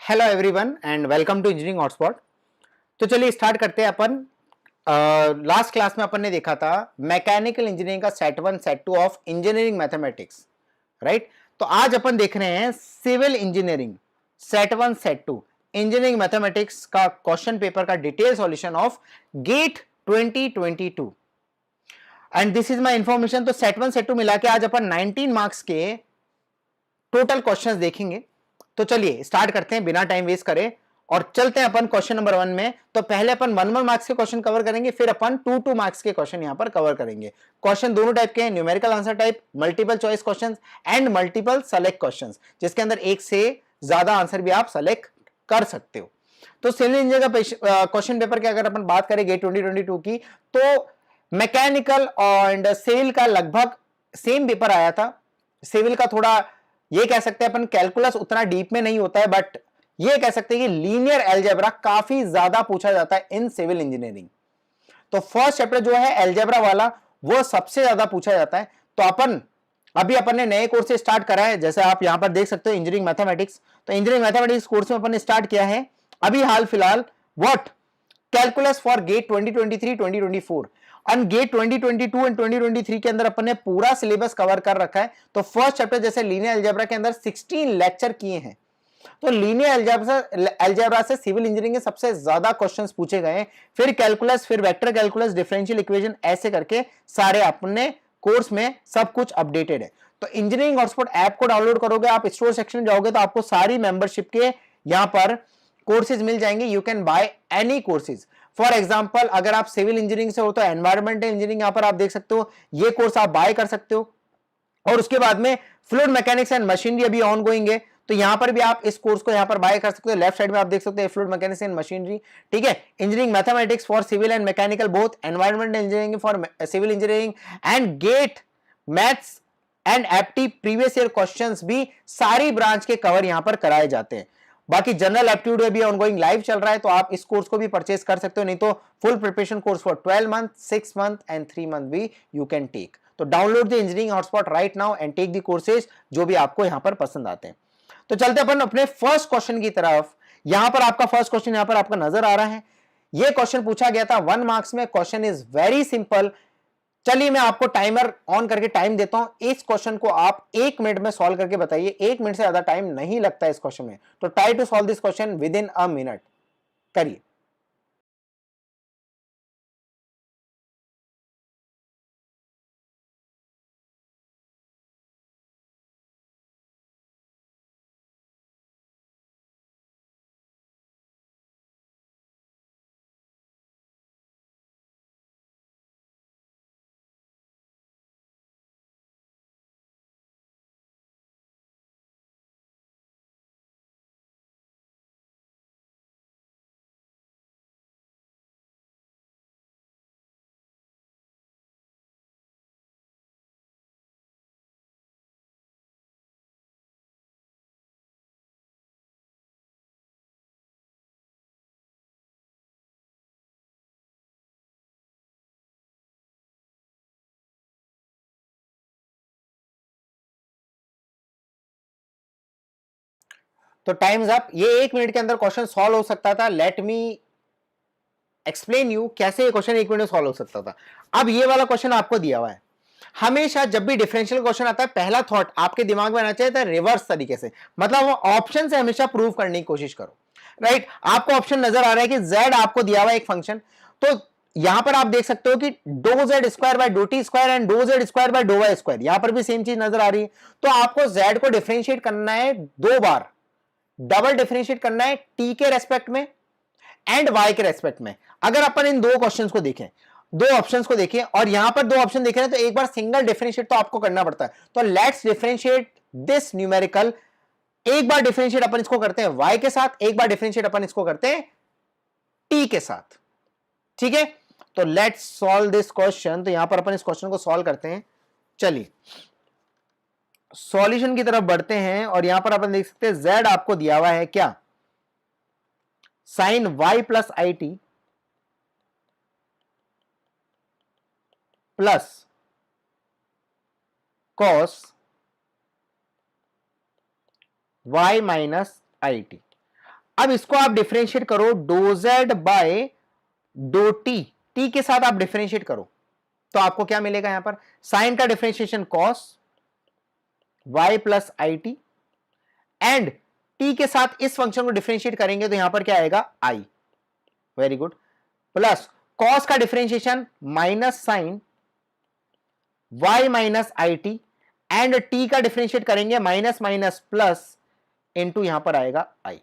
Hello everyone and welcome to engineering hotspot. तो चलिए start करते हैं अपन। लास्ट क्लास में अपन ने देखा था मैकेनिकल इंजीनियरिंग का set 1 set 2 of engineering mathematics, right. तो आज अपन देख रहे हैं civil engineering set 1 set 2 engineering mathematics का क्वेश्चन पेपर का detail solution of GATE 2022 and this is my information. तो सेट 1 सेट 2 मिला के आज अपन 19 मार्क्स के टोटल क्वेश्चंस देखेंगे। तो चलिए स्टार्ट करते हैं बिना टाइम वेस्ट करे और चलते हैं अपन क्वेश्चन नंबर 1 में। तो पहले अपन 1 मार्क्स के क्वेश्चन कवर करेंगे, फिर अपन 2 मार्क्स के क्वेश्चन यहां पर कवर करेंगे। क्वेश्चन दोनों टाइप के हैं, numerical answer type, multiple choice questions and multiple select questions, जिसके अंदर एक से ज्यादा आंसर भी आप सेलेक्ट कर सकते हो। तो सिविल इंजीनियरिंग का क्वेश्चन पेपर की अगर अपन बात करें गेट 2022 की, तो मैकेनिकल एंड सिविल का लगभग सेम पेपर आया था। सिविल का थोड़ा ये कह सकते हैं अपन कैलकुलस उतना डीप में नहीं होता है, बट ये कह सकते हैं कि लीनियर अलजेब्रा काफी ज्यादा पूछा जाता है इन सिविल इंजीनियरिंग। तो फर्स्ट चैप्टर जो है अलजेब्रा वाला वो सबसे ज्यादा पूछा जाता है। तो अपन ने नए कोर्स से स्टार्ट करा है, जैसे आप यहां पर देख सकते हो इंजीनियरिंग मैथमेटिक्स। तो इंजीनियरिंग मैथमेटिक्स कोर्स में अपन ने स्टार्ट किया है अभी हाल फिलहाल व्हाट कैलकुलस फॉर गेट 2023 2024 और गेट 2022 एंड 2023 के अंदर अपन ने पूरा सिलेबस कवर कर रखा है। तो फर्स्ट चैप्टर जैसे लीनियर अलजेब्रा के अंदर 16 लेक्चर किए हैं। तो लीनियर अलजेब्रा से सिविल इंजीनियरिंग के सबसे ज्यादा क्वेश्चंस पूछे गए हैं, फिर कैलकुलस, फिर वेक्टर कैलकुलस, डिफरेंशियल इक्वेशन, ऐसे करके सारे अपने कोर्स में सब कुछ अपडेटेड है। तो इंजीनियरिंग हॉटस्पॉट ऐप को डाउनलोड करोगे, आप स्टोर सेक्शन में जाओगे तो आपको सारी मेंबरशिप के यहां पर कोर्सेज मिल जाएंगे। You can by any courses. For example अगर आप सिविल इंजीनियरिंग से हो तो एनवायरमेंटल इंजीनियरिंग यहां पर आप देख सकते हो, ये कोर्स आप बाय कर सकते हो। और उसके बाद में फ्लूइड मैकेनिक्स एंड मशीनरी अभी ऑन गोइंग है, तो यहां पर भी आप इस कोर्स को यहां पर बाय कर सकते हो। लेफ्ट साइड में आप देख सकते हैं फ्लूइड मैकेनिक्स एंड मशीनरी, ठीक है। Engineering mathematics for civil and mechanical both, environmental engineering for civil engineering and GATE maths and apti previous year questions भी सारी ब्रांच के कवर यहां पर कराए जाते हैं। बाकी जनरल एप्टीट्यूड अभी ऑनगोइंग लाइव चल रहा है, तो आप इस कोर्स को भी परचेज कर सकते हो, नहीं तो full preparation course for 12 month, 6 month and 3 month भी यू कैन टेक। तो download the engineering hotspot right now and take the courses जो भी आपको यहां पर पसंद आते हैं। तो चलते अपन अपने फर्स्ट क्वेश्चन की तरफ। यहां पर आपका फर्स्ट क्वेश्चन यहां पर आपका नजर आ रहा है। यह क्वेश्चन पूछा गया था 1 मार्क्स में। Question is very simple. चलिए मैं आपको टाइमर ऑन करके टाइम देता हूं। इस क्वेश्चन को आप 1 मिनट में सॉल्व करके बताइए। 1 मिनट से ज्यादा टाइम नहीं लगता है इस क्वेश्चन में, तो try to solve this question within a minute. करिए। तो टाइम्स अप। ये 1 मिनट के अंदर क्वेश्चन सॉल्व हो सकता था। लेट मी एक्सप्लेन यू कैसे ये क्वेश्चन 1 मिनट में सॉल्व हो सकता था। अब ये वाला क्वेश्चन आपको दिया हुआ है। हमेशा जब भी डिफरेंशियल क्वेश्चन आता है, पहला थॉट आपके दिमाग में आना चाहिए था रिवर्स तरीके से, मतलब वो ऑप्शन से हमेशा प्रूव करने की कोशिश करो, राइट। आपको ऑप्शन नजर आ रहा है कि z आपको दिया हुआ एक फंक्शन, तो यहां पर आप देख सकते हो कि डो Z square by dough T square and डो Z square by dough Y square, यहां पर भी सेम चीज नजर आ रही है। तो आपको z को डिफरेंशिएट करना है 2 बार, डबल डिफरेंशिएट करना है t के रेस्पेक्ट में एंड y के रेस्पेक्ट में। अगर अपन इन दो क्वेश्चंस को देखें, दो ऑप्शंस को देखें और यहां पर दो ऑप्शन देख रहे हैं, तो एक बार सिंगल डिफरेंशिएट तो आपको करना पड़ता है। तो लेट्स डिफरेंशिएट दिस न्यूमेरिकल। एक बार डिफरेंशिएट अपन इसको करते हैं y के साथ, एक बार डिफरेंशिएट अपन इसको करते हैं t के साथ, ठीक है। तो लेट्स सॉल्व दिस क्वेश्चन। तो यहां पर अपन इस क्वेश्चन को सॉल्व करते हैं। चलिए सॉल्यूशन की तरफ बढ़ते हैं और यहां पर अपन देख सकते हैं z आपको दिया हुआ है क्या, sine y plus I T plus cos y minus I T. अब इसको आप डिफरेंशिएट करो डो Z by dough T, T के साथ आप डिफरेंशिएट करो तो आपको क्या मिलेगा यहां पर, साइन का differentiation cos y plus I T, and T के साथ इस फंक्शन को डिफरेंशिएट करेंगे तो यहां पर क्या आएगा i, very good, plus cos का differentiation minus sine y minus I T, and T का डिफरेंशिएट करेंगे माइनस माइनस प्लस इंटू यहां पर आएगा i।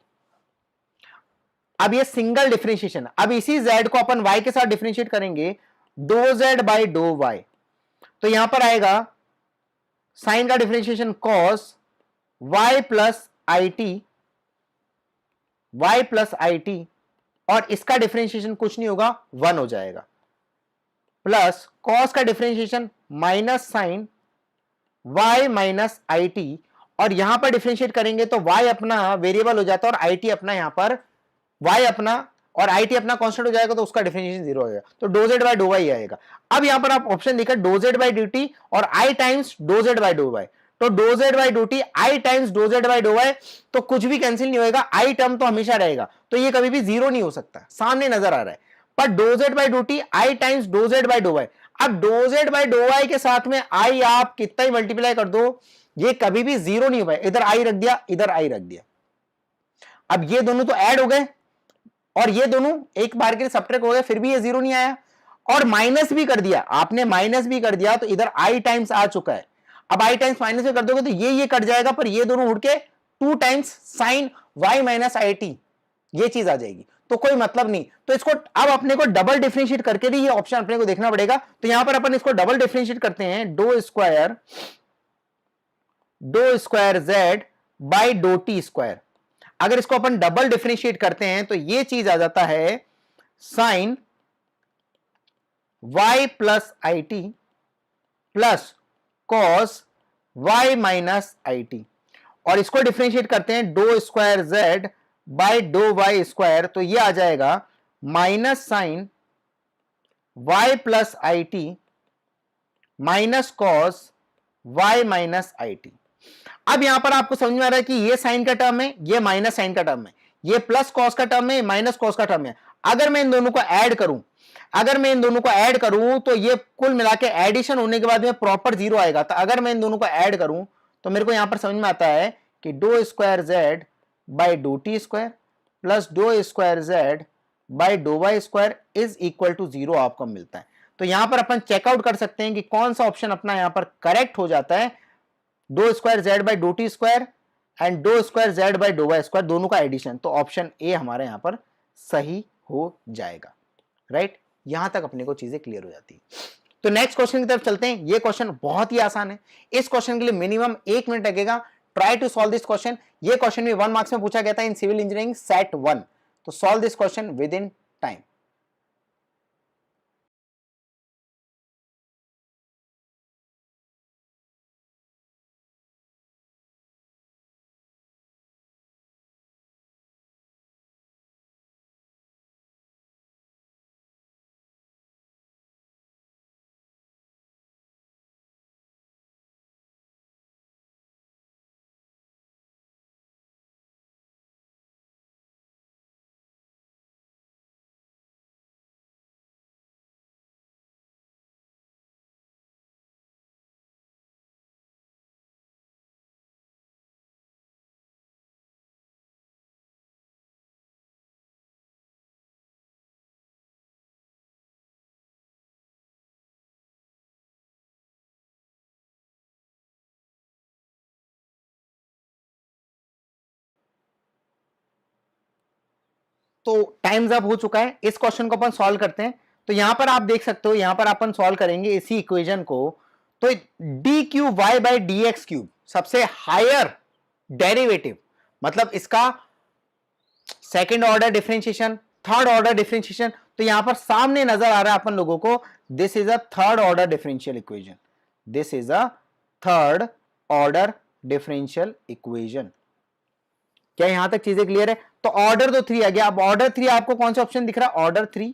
अब ये सिंगल डिफरेंशिएशन, अब इसी z को अपन y के साथ डिफरेंशिएट करेंगे डो z बाई डो y, तो यहां पर आएगा साइन का differentiation cos y plus I T, y plus I T, और इसका डिफरेंशिएशन कुछ नहीं होगा 1 हो जाएगा, प्लस कॉस का differentiation minus sine y minus I T, और यहां पर डिफरेंशिएट करेंगे तो y अपना वेरिएबल हो जाता है और आई टी अपना यहां पर y अपना और आई टी अपना कांस्टेंट हो जाएगा तो उसका डिफरेंशिएशन 0 हो जाएगा, तो doh Z by dough Y आएगा। अब यहां पर आप ऑप्शन देखा doh Z by D T और I times doh Z by dough Y, तो doh Z by dough T I times doh Z by dough Y, तो कुछ भी कैंसिल नहीं होगा, आई टर्म तो हमेशा रहेगा, तो ये कभी भी 0 नहीं हो सकता, सामने नजर आ रहा है, पर doh Z by dough T I times doh Z by dough Y, अब doh Z by dough Y के साथ में आई आप कितना ही मल्टीप्लाई कर दो ये कभी भी 0 नहीं हो पाए, इधर आई रख दिया इधर आई रख दिया, अब ये दोनों तो ऐड हो गए और ये दोनों एक बार के लिए सब्ट्रैक्ट हो गए, फिर भी ये 0 नहीं आया, और माइनस भी कर दिया आपने, माइनस भी कर दिया तो इधर आई टाइम्स आ चुका है, अब आई टाइम्स माइनस में कर दोगे तो ये कट जाएगा, पर ये दोनों उड़ के 2 times sign y minus I T, ये चीज आ जाएगी, तो कोई मतलब नहीं, तो इसको अब अपने को डबल डिफरेंशिएट करके भी ये ऑप्शन अपने को देखना पड़ेगा, तो यहां पर अपन इसको डबल डिफरेंशिएट करते हैं डो square z by dough T square, अगर इसको अपन डबल डिफरेंशिएट करते हैं तो ये चीज आ जाता है sine y plus I T plus cos y minus I T, और इसको डिफरेंशिएट करते हैं डो square z by dough Y square, तो ये आ जाएगा minus sine y plus I T minus cos y minus I T. अब यहां पर आपको समझ में आ रहा है कि ये साइन का टर्म है, ये माइनस साइन का टर्म है, ये प्लस कॉस का टर्म है, माइनस कॉस का टर्म है, अगर मैं इन दोनों को ऐड करूं तो ये कुल मिला के एडिशन होने के बाद में प्रॉपर 0 आएगा, तो अगर मैं इन दोनों को ऐड करूं तो मेरे को यहां पर समझ में आता है कि डो square z by dough T square plus डो square z by dough Y square is equal to 0 आपको मिलता है। तो यहां पर अपन चेकआउट कर सकते हैं कि कौन सा ऑप्शन अपना यहां पर करेक्ट हो जाता है, डो square z by dough T square and डो square z by dough Y square, दोनों का एडिशन, तो ऑप्शन ए हमारे यहां पर सही हो जाएगा, राइट। यहां तक अपने को चीजें क्लियर हो जाती है। तो नेक्स्ट क्वेश्चन की तरफ चलते हैं, ये क्वेश्चन बहुत ही आसान है, इस क्वेश्चन के लिए मिनिमम 1 मिनट लगेगा, try to solve this question. ये क्वेश्चन भी 1 मार्क्स में पूछा गया था इन सिविल इंजीनियरिंग सेट 1, तो solve this question with in time. तो टाइम्स अप हो चुका है, इस क्वेश्चन को अपन सॉल्व करते हैं। तो यहां पर आप देख सकते हो, यहां पर अपन सॉल्व करेंगे इसी इक्वेशन को, तो D cube Y by D X cube सबसे हायर डेरिवेटिव, मतलब इसका second order differentiation, third order differentiation, तो यहां पर सामने नजर आ रहा है अपन लोगों को this is a third order differential equation, this is a third order differential equation. क्या यहां तक चीजें क्लियर है? तो ऑर्डर तो 3 आ गया, अब ऑर्डर 3 आपको कौन सा ऑप्शन दिख रहा है? ऑर्डर 3,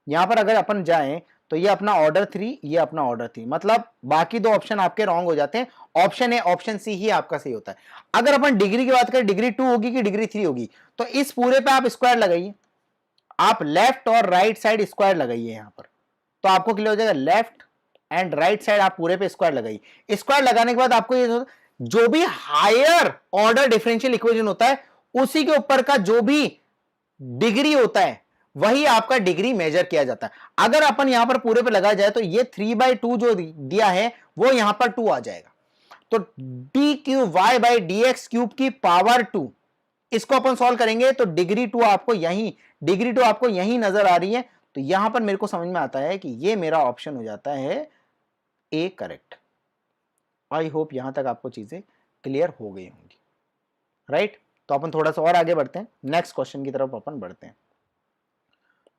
यहां पर अगर अपन जाएं तो ये अपना ऑर्डर 3, ये अपना ऑर्डर 3, मतलब बाकी दो ऑप्शन आपके रॉन्ग हो जाते हैं। ऑप्शन ए, ऑप्शन सी ही आपका सही होता है। अगर अपन डिग्री की बात करें, डिग्री 2 होगी कि डिग्री 3 होगी, तो इस पूरे पे आप स्क्वायर लगाइए, आप लेफ्ट और राइट साइड स्क्वायर लगाइए यहां पर, तो आपको क्लियर हो जाएगा। लेफ्ट एंड राइट साइड आप पूरे पे स्क्वायर लगाइए। स्क्वायर लगाने के बाद आपको ये जो भी हायर ऑर्डर डिफरेंशियल इक्वेशन होता है, उसी के ऊपर का जो भी डिग्री होता है वही आपका डिग्री मेजर किया जाता है। अगर अपन यहां पर पूरे पे लगा जाए तो ये 3/2 जो दिया है वो यहां पर 2 आ जाएगा। तो D cube Y by D X cube की पावर 2, इसको अपन सॉल्व करेंगे तो डिग्री 2 आपको यहीं नजर आ रही है। तो यहां पर मेरे को समझ में आता है कि ये मेरा ऑप्शन हो जाता है ए करेक्ट। आई होप यहां तक आपको चीजें क्लियर हो गई होंगी, राइट। तो अपन थोड़ा सा और आगे बढ़ते हैं, नेक्स्ट क्वेश्चन की तरफ अपन बढ़ते हैं।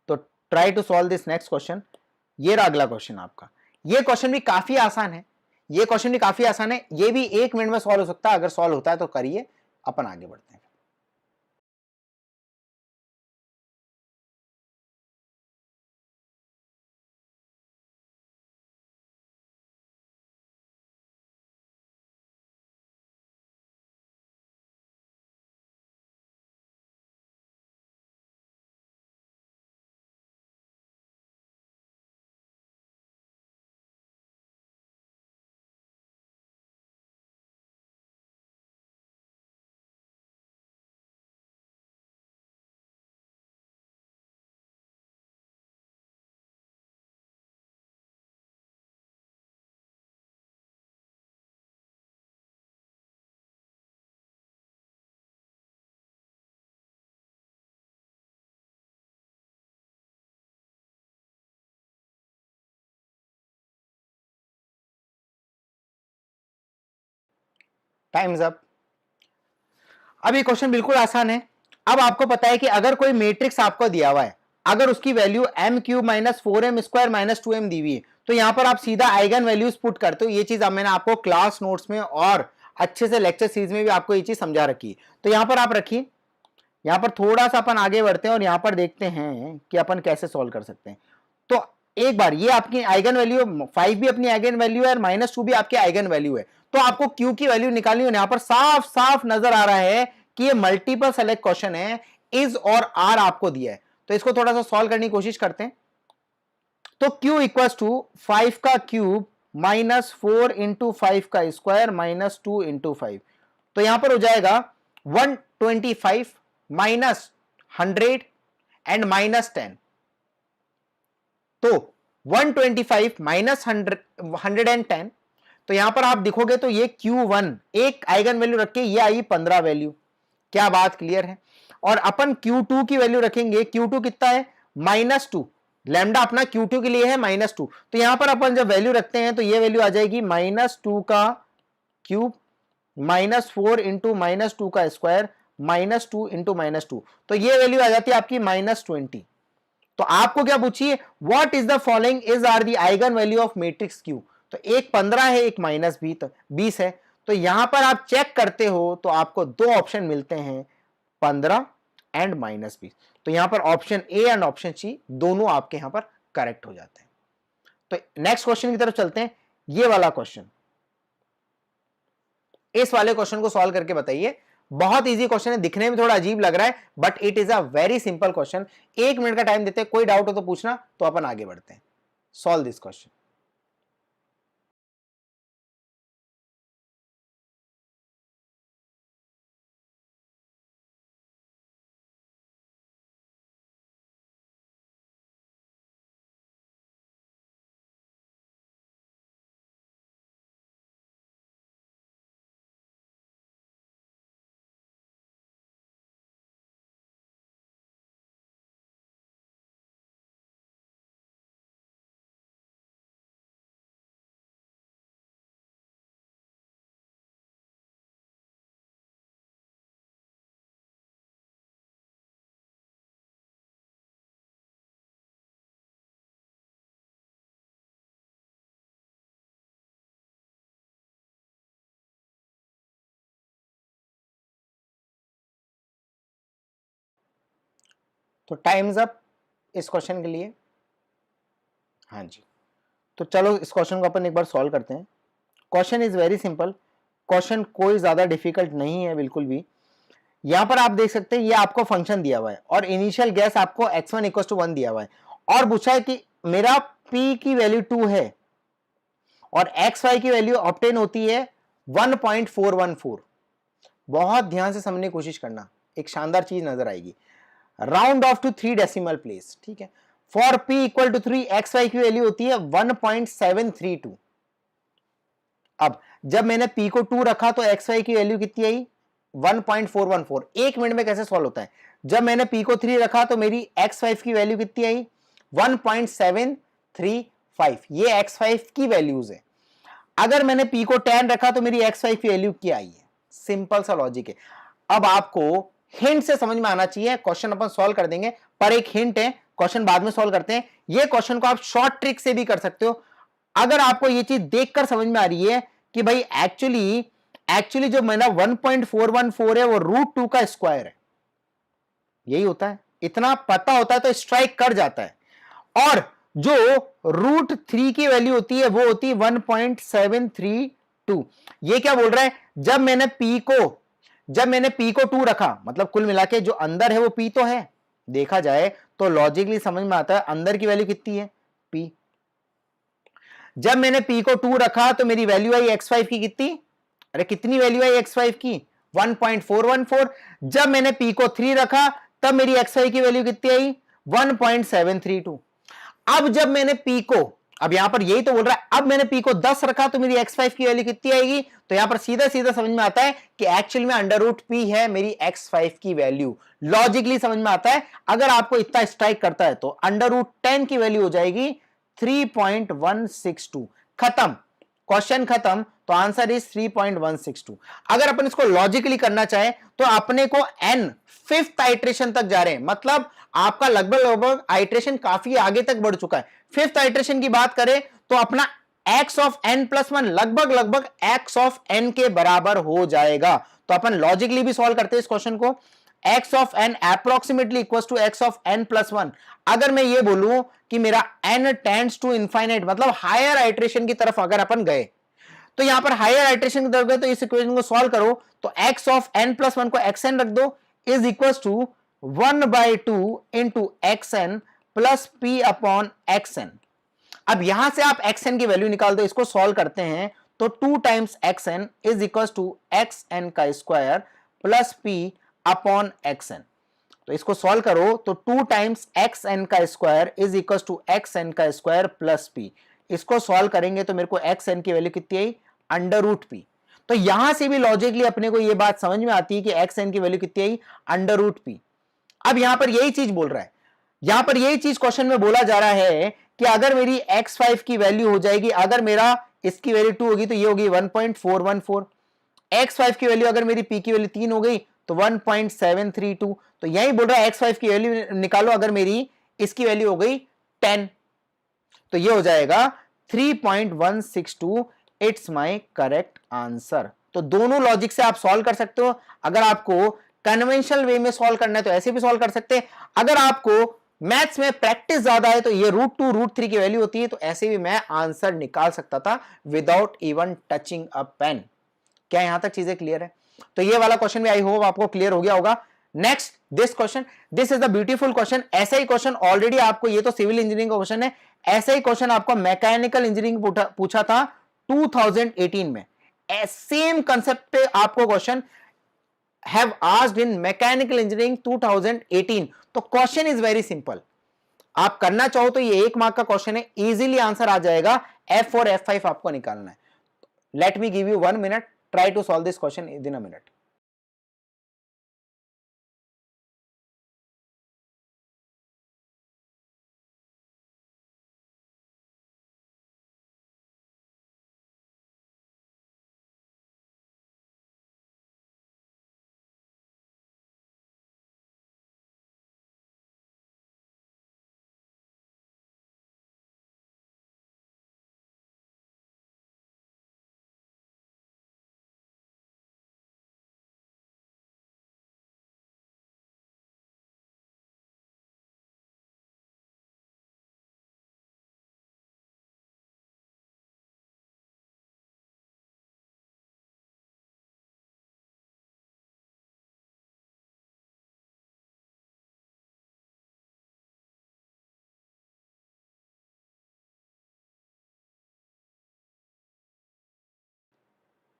तो try to solve this next question. ये रहा अगला क्वेश्चन आपका। ये क्वेश्चन भी काफी आसान है, ये भी 1 मिनट में सॉल्व हो सकता है। अगर सॉल्व होता है तो करिए, अपन आगे बढ़ते हैं। Times up. अब ये क्वेश्चन बिल्कुल आसान है। अब आपको पता है कि अगर कोई मैट्रिक्स आपको दिया हुआ है, अगर उसकी value m cube minus 4m square minus 2m दी हुई है, तो यहां पर आप सीधा आइगन वैल्यूज पुट करते हो। ये चीज अब मैंने आपको क्लास नोट्स में और अच्छे से लेक्चर सीरीज में भी आपको ये चीज समझा रखी है। तो यहां पर आप रखिए, यहां पर थोड़ा सा अपन आगे बढ़ते हैं और यहां पर देखते हैं कि अपन कैसे सॉल्व कर सकते हैं। तो एक बार ये आपकी आइगन वैल्यू 5 भी अपनी आइगन वैल्यू है और -2 भी आपकी आइगन वैल्यू है। तो आपको Q की वैल्यू निकालनी है। यहां पर साफ साफ नजर आ रहा है कि ये मल्टीपल सेलेक्ट क्वेश्चन है, इज और आर आपको दिया है। तो इसको थोड़ा सा सॉल्व करने की कोशिश करते हैं। तो Q इक्वल्स टू 5 का क्यूब -4 इंटू 5 का स्क्वायर -2 इंटू 5। तो यहां पर हो जाएगा 125 -100 एंड -10। तो 125 माइनस 110, तो यहां पर आप देखोगे तो ये Q1 एक आइगन वैल्यू रख के ये आई 15 वैल्यू। क्या बात क्लियर है। और अपन Q2 की वैल्यू रखेंगे, Q2 कितना है -2, लैम्डा अपना Q2 के लिए है -2। तो यहां पर अपन जब वैल्यू रखते हैं तो ये वैल्यू आ जाएगी -2 का क्यूब -4 इंटू -2 का स्क्वायर -2 इंटू -2। तो ये वैल्यू आ जाती है आपकी -20। तो आपको क्या पूछिए, what is the following is are the eigen value of matrix Q. तो एक 15 है, एक -20 है। तो यहां पर आप चेक करते हो तो आपको दो ऑप्शन मिलते हैं, 15 एंड -20। तो यहां पर option A and option C दोनों आपके यहां पर करेक्ट हो जाते हैं। तो नेक्स्ट क्वेश्चन की तरफ चलते हैं। ये वाला क्वेश्चन, इस वाले क्वेश्चन को सॉल्व करके बताइए। बहुत इजी क्वेश्चन है, दिखने में थोड़ा अजीब लग रहा है but it is a very simple question. 1 minute का टाइम देते हैं, कोई डाउट हो तो पूछना, तो अपन आगे बढ़ते हैं। Solve this question. तो टाइम्स अप इस क्वेश्चन के लिए। हाँ जी, तो चलो इस क्वेश्चन को अपन एक बार सॉल्व करते हैं। Question is very simple, question कोई ज्यादा डिफिकल्ट नहीं है बिल्कुल भी। यहां पर आप देख सकते हैं ये आपको फंक्शन दिया हुआ है और इनिशियल गैस आपको x1 इक्वल टू 1 दिया हुआ है और पूछा है कि मेरा p की वैल्यू 2 है और xy की वैल्यू ऑब्टेन होती है 1.414। बहुत ध्यान से समझने की कोशिश करना, एक शानदार चीज नजर आएगी। Round off to 3 decimal place, ठीक है। For p equal to 3 xy की वैल्यू होती है 1.732। अब जब मैंने p को 2 रखा तो xy की वैल्यू कितनी आई 1.414। एक मिनट में कैसे सॉल्व होता है, जब मैंने p को 3 रखा तो मेरी x5 की वैल्यू कितनी आई 1.735। ये x5 की वैल्यूज है। अगर मैंने p को 10 रखा तो मेरी x5 की वैल्यू क्या आई है। सिंपल सा लॉजिक है। अब आपको हिंट से समझ में आना चाहिए, क्वेश्चन अपन सॉल्व कर देंगे पर एक हिंट है, क्वेश्चन बाद में सॉल्व करते हैं। ये क्वेश्चन को आप शॉर्ट ट्रिक से भी कर सकते हो। अगर आपको ये चीज देखकर समझ में आ रही है कि भाई एक्चुअली जो मेरा 1.414 है वो √2 का स्क्वायर है, यही होता है, इतना पता होता है तो स्ट्राइक कर जाता है। और जो √3 की वैल्यू होती है वो होती है 1.732। ये क्या बोल रहा है, जब मैंने p को 2 रखा, मतलब कुल मिला के जो अंदर है वो p तो है, देखा जाए तो लॉजिकली समझ में आता है अंदर की वैल्यू कितनी है p। जब मैंने p को 2 रखा तो मेरी वैल्यू आई x5 की कितनी, अरे कितनी वैल्यू आई x5 की 1.414। जब मैंने p को 3 रखा तब मेरी x5 की वैल्यू कितनी आई 1.732। अब जब मैंने p को, अब यहां पर यही तो बोल रहा है, अब मैंने p को 10 रखा तो मेरी x5 की वैल्यू कितनी आएगी, तो यहां पर सीधा सीधा समझ में आता है कि एक्चुअल में √p है मेरी x5 की वैल्यू। लॉजिकली समझ में आता है। अगर आपको इतना स्ट्राइक करता है तो √10 की वैल्यू हो जाएगी 3.162। खत्म, क्वेश्चन खत्म। तो आंसर इज 3.162। अगर अपन इसको लॉजिकली करना चाहे तो अपने को n फिफ्थ आइट्रेशन तक जा रहे हैं, मतलब आपका लगभग आइट्रेशन काफी आगे तक बढ़ चुका है। फिफ्थ आइट्रेशन की बात करें तो अपना x ऑफ n प्लस 1 लगभग x ऑफ n के बराबर हो जाएगा। तो अपन लॉजिकली भी सॉल्व करते हैं इस क्वेश्चन को। x of n approximately equal to x of n plus 1। अगर मैं ये बोलूं कि मेरा n टेंड्स टू इनफाइनाइट, मतलब हायर आइट्रेशन की तरफ अगर अपन गए, तो यहां पर हायर आइट्रेशन की तरफ गए तो इस इक्वेशन को सॉल्व करो तो x ऑफ n प्लस 1 को xn रख दो is equal to 1/2 into xn plus p upon xn। अब यहां से आप xn की वैल्यू निकाल दो, इसको सॉल्व करते हैं तो 2 times xn is equal to xn का square plus p upon xn। तो इसको सॉल्व करो तो 2 टाइम्स xn का square is equal to xn का स्क्वायर प्लस p। इसको सॉल्व करेंगे तो मेरे को xn की वैल्यू कितनी आई √p। तो यहां से भी लॉजिकली अपने को यह बात समझ में आती है कि xn की वैल्यू कितनी आई √p। अब यहां पर यही चीज बोल रहा है, यहां पर यही चीज क्वेश्चन में बोला जा रहा है कि अगर मेरी x5 की वैल्यू हो जाएगी, अगर मेरा इसकी वैल्यू 2 होगी तो ये होगी 1.414। x5 की वैल्यू अगर मेरी p की वैल्यू 3 हो गई तो 1.732। तो यही बोल रहा है x5 की वैल्यू निकालो अगर मेरी इसकी वैल्यू हो गई 10, तो ये हो जाएगा 3.162। It's my correct answer. तो दोनों लॉजिक से आप सॉल्व कर सकते हो। अगर आपको कन्वेंशनल वे में सॉल्व करना है तो ऐसे भी सॉल्व कर सकते हैं। अगर आपको मैथ्स में प्रैक्टिस ज्यादा है तो ये √2 √3 की वैल्यू होती है, तो ऐसे भी मैं आंसर निकाल सकता था without even touching a pen. क्या यहां तक चीजें क्लियर है? तो ये वाला क्वेश्चन भी आई होप आपको क्लियर हो गया होगा। Next this question, this is the beautiful question. ऐसा ही क्वेश्चन ऑलरेडी आपको, ये तो सिविल इंजीनियरिंग का क्वेश्चन है, ऐसा ही क्वेश्चन आपको मैकेनिकल इंजीनियरिंग पूछा था 2018 में। सेम कंसेप्ट पे आपको question have asked in mechanical engineering 2018। तो क्वेश्चन इज वेरी सिंपल, आप करना चाहो तो ये 1 मार्क का क्वेश्चन है, इजीली आंसर आ जाएगा। F4 F5 आपको निकालना है। Let me give you 1 minute, try to solve this question within a minute.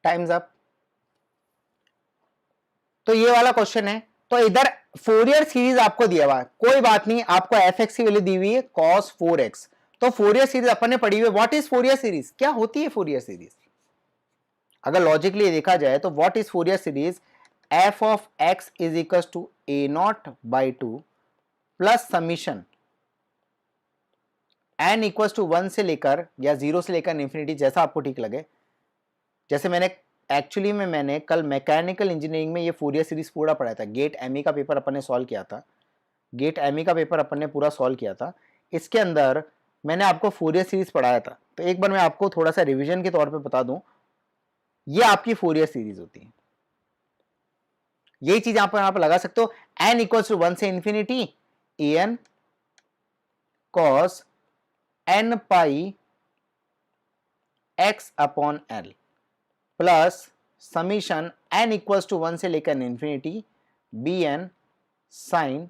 Times up. तो ये वाला क्वेश्चन है, तो इधर फोरियर सीरीज आपको दिया हुआ है, कोई बात नहीं, आपको एफ एक्स की वैल्यू दी हुई है cos 4x। तो फोरियर सीरीज अपन ने पढ़ी हुई है। व्हाट इज फोरियर सीरीज, क्या होती है फोरियर सीरीज? अगर लॉजिकली देखा जाए तो what is Fourier series, F of X is equal to A not by two plus summation N equal to 1 से लेकर या 0 से लेकर इंफिनिटी, जैसा आपको ठीक लगे। जैसे मैंने कल मैकेनिकल इंजीनियरिंग में ये फोरियर सीरीज पूरा पढ़ा था, गेट एमई का पेपर अपन ने सॉल्व किया था, गेट एमई का पेपर अपन ने पूरा सॉल्व किया था। इसके अंदर मैंने आपको फोरियर सीरीज पढ़ाया था। तो एक बार मैं आपको थोड़ा सा रिवीजन के तौर पे बता दूं, ये आपकी फोरियर सीरीज होती है। यही चीज आप यहां पर लगा सकते हो, एन इक्वल टू 1 से infinity A N cos N pi X upon L plus summation N equals to 1 से लेकर infinity B N sine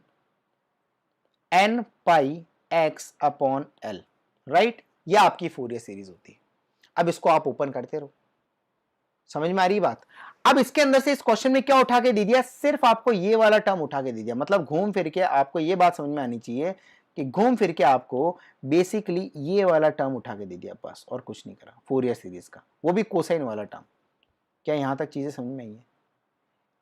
N pi X upon L, right. यह आपकी फोरियर सीरीज होती है। अब इसको आप ओपन करते रहो, समझ में आ रही बात। अब इसके अंदर से इस क्वेश्चन में क्या उठा के दे दिया, सिर्फ आपको ये वाला टर्म उठा के दे दिया। मतलब घूम फिर के आपको ये बात समझ में आनी चाहिए कि घूम फिर के आपको बेसिकली ये वाला टर्म उठा के दे दिया बस, और कुछ नहीं करा फोरियर सीरीज का, वो भी कोसाइन वाला टर्म। क्या यहां तक चीजें समझ में आई है?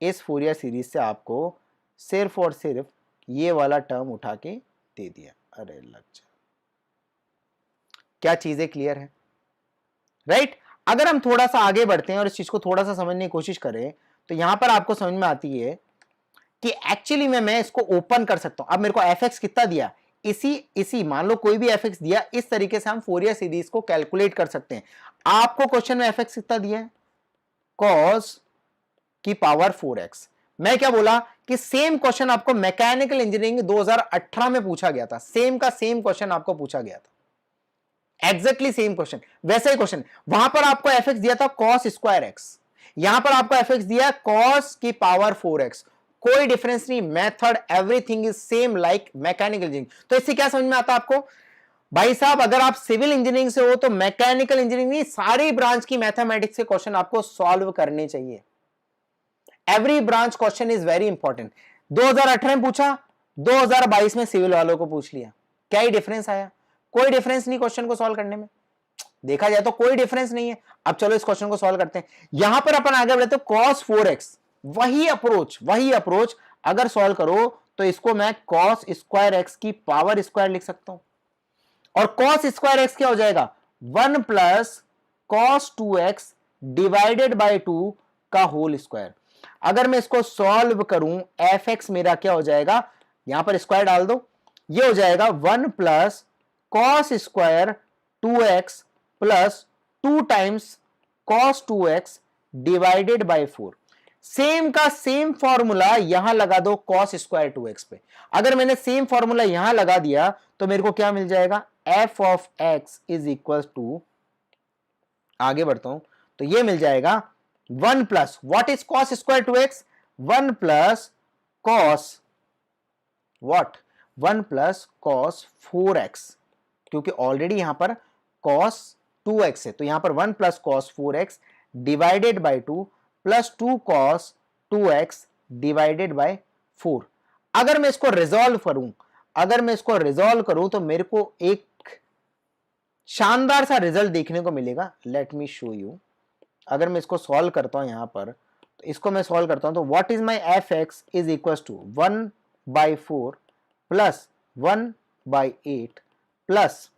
इस फोरियर सीरीज से आपको सिर्फ और सिर्फ ये वाला टर्म उठा के दे दिया। अरे लग जा, क्या चीजें क्लियर है, राइट। अगर हम थोड़ा सा आगे बढ़ते हैं और इस चीज को थोड़ा सा समझने की कोशिश करें, तो यहां पर आपको समझ में आती है कि एक्चुअली में मैं इसको ओपन कर सकता हूं। अब मेरे को एफ एक्स कितना दिया, इसी मान लो कोई भी एफ एक्स दिया, इस तरीके से हम फोरियर सीरीज को कैलकुलेट कर सकते हैं। आपको क्वेश्चन में एफ एक्स कितना दिया है, cos की पावर 4x। मैं क्या बोला कि सेम क्वेश्चन आपको मैकेनिकल इंजीनियरिंग 2018 में पूछा गया था, सेम का सेम क्वेश्चन आपको पूछा गया था, एग्जैक्टली सेम क्वेश्चन, वैसा ही क्वेश्चन। वहां पर आपको एफ एक्स दिया था cos स्क्वायर एक्स, यहां पर आपको एफ एक्स दिया cos की पावर 4x। कोई डिफरेंस नहीं, method everything is same like mechanical engineering. तो इससे क्या समझ में आता है आपको, भाई साहब अगर आप सिविल इंजीनियरिंग से हो तो मैकेनिकल इंजीनियरिंग सारी ब्रांच की मैथमेटिक्स के क्वेश्चन आपको सॉल्व करने चाहिए। Every branch question is very important. 2018 में पूछा, 2022 में सिविल वालों को पूछ लिया, क्या ही डिफरेंस आया? कोई डिफरेंस नहीं क्वेश्चन को सॉल्व करने में, देखा जाए तो कोई डिफरेंस नहीं है। अब चलो इस क्वेश्चन को सॉल्व करते हैं। यहां पर अपन आगे बढ़ते cos 4x, वही अप्रोच अगर सॉल्व करो तो इसको मैं cos स्क्वायर एक्स की पावर स्क्वायर लिख सकता हूं, और cos स्क्वायर एक्स क्या हो जाएगा, 1 plus cos 2x divided by 2 का होल स्क्वायर। अगर मैं इसको सॉल्व करूं, एफ एक्स मेरा क्या हो जाएगा, यहां पर स्क्वायर डाल दो, ये हो जाएगा 1 plus cos square 2x plus 2 times cos 2x divided by 4। Same का सेम फॉर्मूला यहां लगा दो cos स्क्वायर 2x पे। अगर मैंने सेम फॉर्मूला यहां लगा दिया तो मेरे को क्या मिल जाएगा, F of X is equal to, आगे बढ़ता हूं तो ये मिल जाएगा 1 plus, what is cos square 2x, 1 plus cos what, 1 plus cos 4x, क्योंकि ऑलरेडी यहां पर cos 2x है, तो यहां पर 1 plus cos 4x divided by 2 plus 2 cos 2x divided by 4। अगर मैं इसको रिजॉल्व करूं तो मेरे को एक शानदार सा रिजल्ट देखने को मिलेगा। Let me show you. अगर मैं इसको सॉल्व करता हूं यहां पर, तो इसको मैं सॉल्व करता हूं तो what is my F X is equal to 1 by 4 plus 1 by 8 plus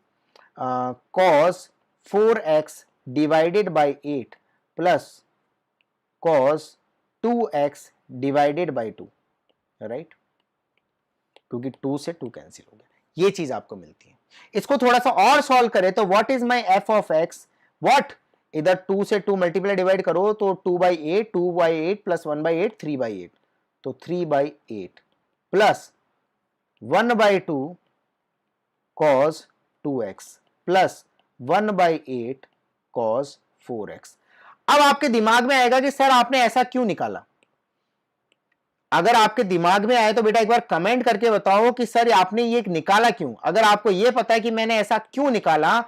cos 4x divided by 8 plus cos 2x divided by 2, right, क्योंकि 2 से 2 कैंसिल हो गया, ये चीज आपको मिलती है। इसको थोड़ा सा और सॉल्व करें तो what is my F of x, what, इधर 2 से 2 मल्टीप्लाई डिवाइड करो तो 2/8 प्लस 1/8 3/8, तो 3/8 plus 1/2 cos 2x plus 1/8 cos 4x। अब आपके दिमाग में आएगा कि सर आपने ऐसा क्यों निकाला। अगर आपके दिमाग में आए तो बेटा एक बार कमेंट करके बताओ कि सर आपने ये निकाला क्यों। अगर आपको ये पता है कि मैंने ऐसा क्यों निकाला,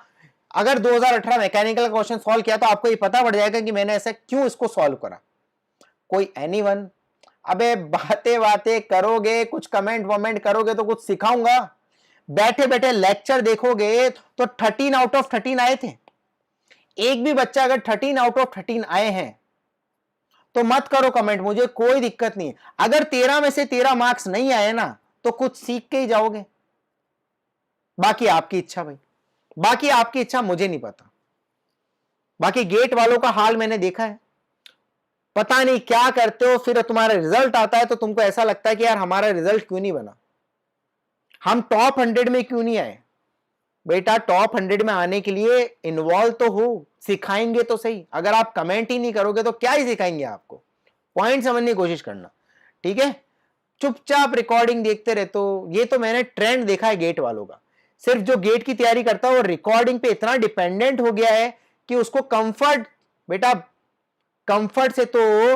अगर 2018 मैकेनिकल का क्वेश्चन सॉल्व किया तो आपको ये पता पड़ जाएगा कि मैंने ऐसा क्यों इसको सॉल्व करा। कोई एनीवन, अबे बातें बातें करोगे, कुछ कमेंट वमेंट करोगे तो कुछ सिखाऊंगा। बैठे बैठे लेक्चर देखोगे तो 13 आउट ऑफ 13 आए थे। एक भी बच्चा अगर 13 आउट ऑफ 13 आए हैं तो मत करो कमेंट, मुझे कोई दिक्कत नहीं है। अगर 13 में से 13 मार्क्स नहीं आए ना तो कुछ सीख के ही जाओगे, बाकी आपकी इच्छा भाई, बाकी आपकी इच्छा, मुझे नहीं पता। बाकी गेट वालों का हाल मैंने देखा है, पता नहीं क्या करते हो, फिर तुम्हारा रिजल्ट आता है तो तुमको ऐसा लगता है कि यार हमारा रिजल्ट क्यों नहीं बना, हम टॉप 100 में क्यों नहीं आए। बेटा टॉप 100 में आने के लिए इन्वॉल्व तो हो, सिखाएंगे तो सही। अगर आप कमेंट ही नहीं करोगे तो क्या ही सिखाएंगे आपको, पॉइंट समझने की कोशिश करना, ठीक है। चुपचाप रिकॉर्डिंग देखते रहते हो। ये तो मैंने ट्रेंड देखा है गेट वालों का, सिर्फ जो गेट की तैयारी करता है वो रिकॉर्डिंग पे इतना डिपेंडेंट हो गया है कि उसको कंफर्ट, बेटा कंफर्ट से तो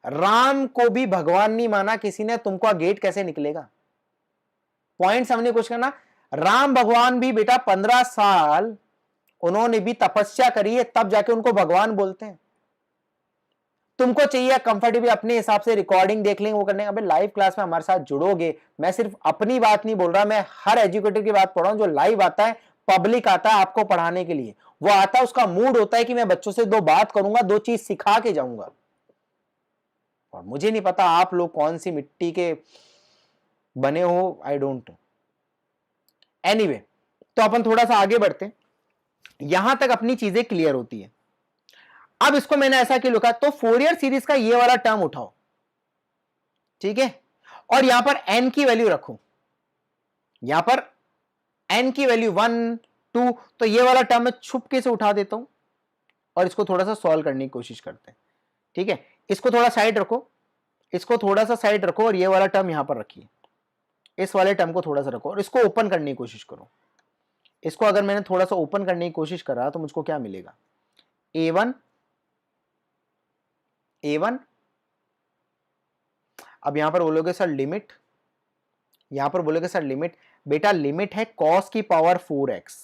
राम को भी भगवान नहीं माना किसी ने, तुमको गेट कैसे निकलेगा। पॉइंट समझने की कोशिश करना। राम भगवान भी बेटा 15 साल उन्होंने भी तपस्या करी है, तब जाके उनको भगवान बोलते हैं। तुमको चाहिए कंफर्टेबल अपने हिसाब से रिकॉर्डिंग देख लेंगे, वो करने। अबे लाइव क्लास में हमारे साथ जुड़ोगे, मैं सिर्फ अपनी बात नहीं बोल रहा, मैं हर एजुकेटर की बात पढ़ रहा हूं। जो लाइव आता है, पब्लिक आता है आपको पढ़ाने के लिए, वो आता है, उसका मूड होता है कि मैं बच्चों से 2 बात करूंगा, 2 चीज सिखा के जाऊंगा। और मुझे नहीं पता आप लोग कौन सी मिट्टी के बने हो, आई डोंट नो। एनीवे, तो अपन थोड़ा सा आगे बढ़ते, यहां तक अपनी चीजें क्लियर होती है। अब इसको मैंने ऐसा क्यों लिखा, तो फोरियर सीरीज का ये वाला टर्म उठाओ, ठीक है, और यहां पर n की वैल्यू रखो, यहां पर n की वैल्यू 1 2, तो ये वाला टर्म मैं छुपके से उठा देता हूं और इसको थोड़ा सा सॉल्व करने की कोशिश करते हैं, ठीक है। इसको थोड़ा साइड रखो, इसको थोड़ा सा साइड रखो और ये वाला टर्म यहां पर रखिए, इस वाले टर्म को थोड़ा सा रखो और इसको ओपन करने की कोशिश करो। इसको अगर मैंने थोड़ा सा ओपन करने की कोशिश करा तो मुझको क्या मिलेगा, a1 a1। अब यहां पर बोलोगे सर लिमिट, यहां पर बोलोगे सर लिमिट, बेटा लिमिट है cos की पावर 4x।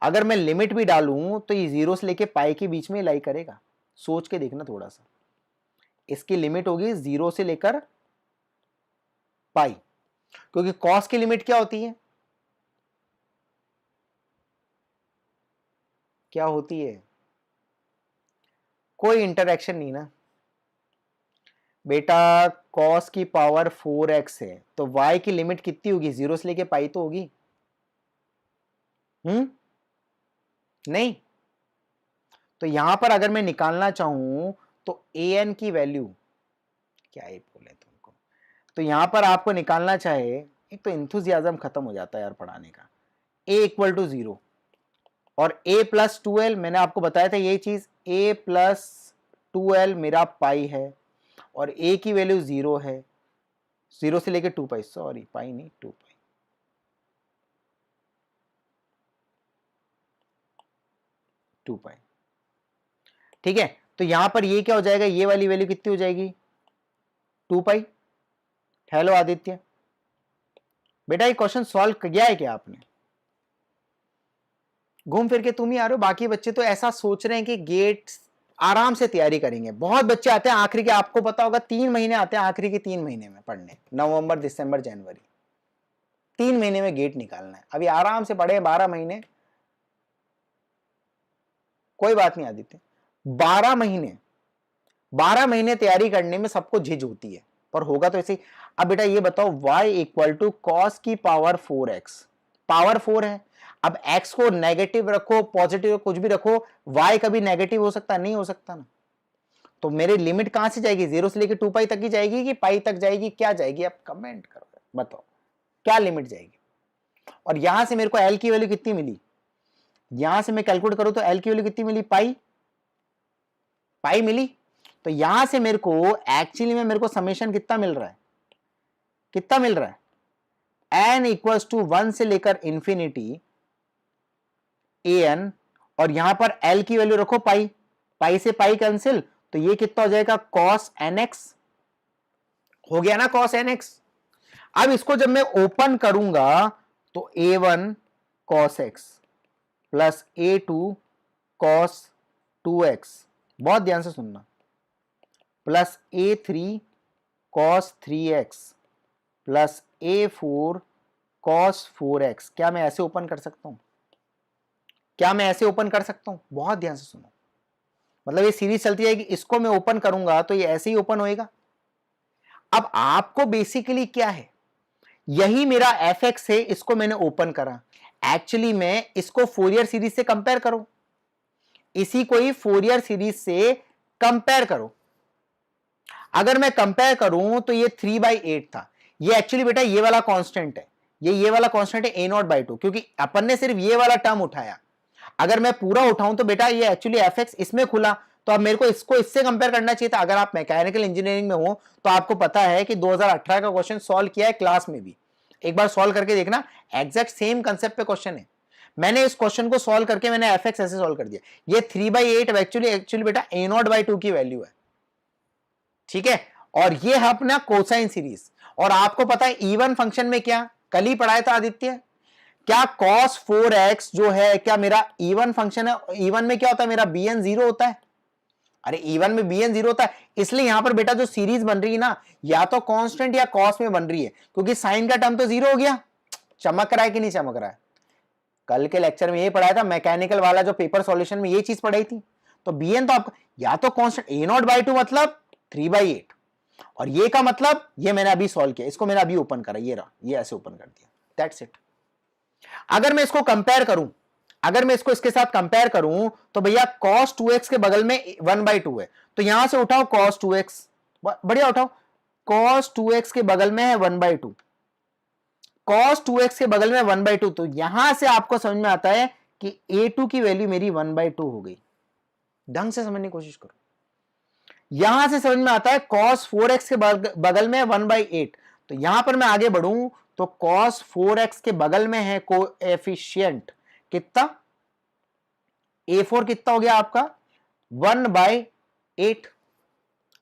अगर मैं लिमिट भी डालूं तो ये 0 से लेके पाई के बीच में लाई करेगा, सोच के देखना थोड़ा सा। इसकी लिमिट होगी 0 से लेकर पाई, क्योंकि cos की लिमिट क्या होती है, क्या होती है, कोई इंटरेक्शन नहीं ना बेटा। cos की पावर 4x है तो y की लिमिट कितनी होगी, 0 से लेके पाई तो होगी, नहीं। तो यहां पर अगर मैं निकालना चाहूं तो an की वैल्यू, क्या ही बोले तुमको, तो यहां पर आपको निकालना चाहे, एक तो इंथुजियाज्म खत्म हो जाता है यार पढ़ाने का। a इक्वल टू 0 और a प्लस 2l, मैंने आपको बताया था ये चीज, a प्लस 2l मेरा पाई है और a की वैल्यू 0 है, 0 से लेके 2 पाई, सॉरी पाई नहीं 2 पाई, ठीक है। तो यहां पर ये क्या हो जाएगा, ये वाली वैल्यू कितनी हो जाएगी, 2 पाई। हेलो आदित्य, बेटा ये क्वेश्चन सॉल्व किया है क्या आपने, घूम फिर के तुम ही आ रहे हो, बाकी बच्चे तो ऐसा सोच रहे हैं कि गेट आराम से तैयारी करेंगे। बहुत बच्चे आते हैं आखिरी के, आपको पता होगा 3 महीने आते हैं आखिरी के 3 महीने में पढ़ने, नवंबर दिसंबर जनवरी, 3 महीने में गेट निकालना है। अभी आराम से पढ़े 12 महीने, कोई बात नहीं आदित्य, 12 महीने तैयारी करने में सबको झिझ होती है, पर होगा तो ऐसे। अब बेटा ये बताओ, y इक्वल टू कॉस की पावर 4x, पावर 4 है। अब x को नेगेटिव रखो पॉजिटिव कुछ भी रखो, y कभी नेगेटिव हो सकता नहीं, हो सकता ना। तो मेरी लिमिट कहां से जाएगी, 0 से लेकर 2 पाई तक ही जाएगी कि पाई तक जाएगी, क्या जाएगी, आप कमेंट करो बताओ क्या लिमिट जाएगी। और यहां से मेरे को l की वैल्यू कितनी मिली, यहां से मैं कैलकुलेट करूं तो l की वैल्यू कितनी मिली, पाई मिली। तो यहां से मेरे को एक्चुअली में मेरे को समेशन कितना मिल रहा है, कितना मिल रहा है, n इक्वल्स टू 1 से लेकर इंफिनिटी an, और यहां पर l की वैल्यू रखो पाई, पाई से पाई कैंसिल, तो ये कितना हो जाएगा, cos nx, हो गया ना cos nx। अब इसको जब मैं ओपन करूंगा तो a1 cos x, plus A2 cos 2x, बहुत ध्यान से सुनना, plus A3 cos 3x plus A4 cos 4x। क्या मैं ऐसे ओपन कर सकता हूं? क्या मैं ऐसे ओपन कर सकता हूं? बहुत ध्यान से सुनो, मतलब ये सीरीज चलती जाएगी, इसको मैं ओपन करूंगा तो ये ऐसे ही ओपन होएगा। अब आपको बेसिकली क्या है, यही मेरा fx है, इसको मैंने ओपन करा, एक्चुअली मैं इसको फोरियर सीरीज से कंपेयर करो, इसी को ही फोरियर सीरीज से कंपेयर करो। अगर मैं कंपेयर करूं तो ये 3/8 था, ये एक्चुअली बेटा ये वाला कांस्टेंट है, ये वाला कांस्टेंट है a0/2, क्योंकि अपन ने सिर्फ ये वाला टर्म उठाया। अगर मैं पूरा उठाऊं तो बेटा ये एक्चुअली fx इसमें खुला, तो अब मेरे को इसको इससे कंपेयर करना चाहिए था। अगर आप मैकेनिकल इंजीनियरिंग में हो तो आपको पता है कि 2018 का क्वेश्चन सॉल्व किया है क्लास में भी, एक बार सॉल्व करके देखना, एग्जैक्ट सेम कंसेप्ट पे क्वेश्चन है। मैंने इस क्वेश्चन को सॉल्व करके मैंने fx ऐसे सॉल्व कर दिया, ये 3/8 एक्चुअली बेटा a0/2 की वैल्यू है, ठीक है। और ये है अपना कोसाइन सीरीज। और आपको पता है इवन फंक्शन में क्या कल ही पढ़ाया था आदित्य, क्या cos 4x जो है क्या मेरा इवन फंक्शन है? इवन में क्या होता है मेरा bn 0 होता है। अरे इवन में bn 0 होता है, इसलिए यहां पर बेटा जो सीरीज बन रही है ना, या तो कांस्टेंट या कॉस में बन रही है, क्योंकि साइन का टर्म तो 0 हो गया। चमक रहा है कि नहीं चमक रहा है? कल के लेक्चर में ये पढ़ाया था, मैकेनिकल वाला जो पेपर सॉल्यूशन में ये चीज पढ़ाई थी। तो bn तो आपको या तो कांस्टेंट a0/2 मतलब 3/8, और ये का मतलब ये मैंने अभी सॉल्व किया, इसको मैंने अभी ओपन करा, ये रहा, ये ऐसे ओपन कर दिया, दैट्स इट। अगर मैं इसको कंपेयर करूं, अगर मैं इसको इसके साथ कंपेयर करूं तो भैया cos 2x के बगल में 1/2 है, तो यहां से उठाओ cos 2x, बढ़िया उठाओ, cos 2x के बगल में है 1/2, cos 2x के बगल में 1/2, तो यहां से आपको समझ में आता है कि a2 की वैल्यू मेरी 1/2 हो गई। ढंग से समझने की कोशिश करो, यहां से समझ में आता है cos 4x के बगल में 1/8, तो यहां पर मैं आगे बढ़ूं तो cos 4x के बगल में है कोएफिशिएंट कितना, A4 कितना हो गया आपका 1/8,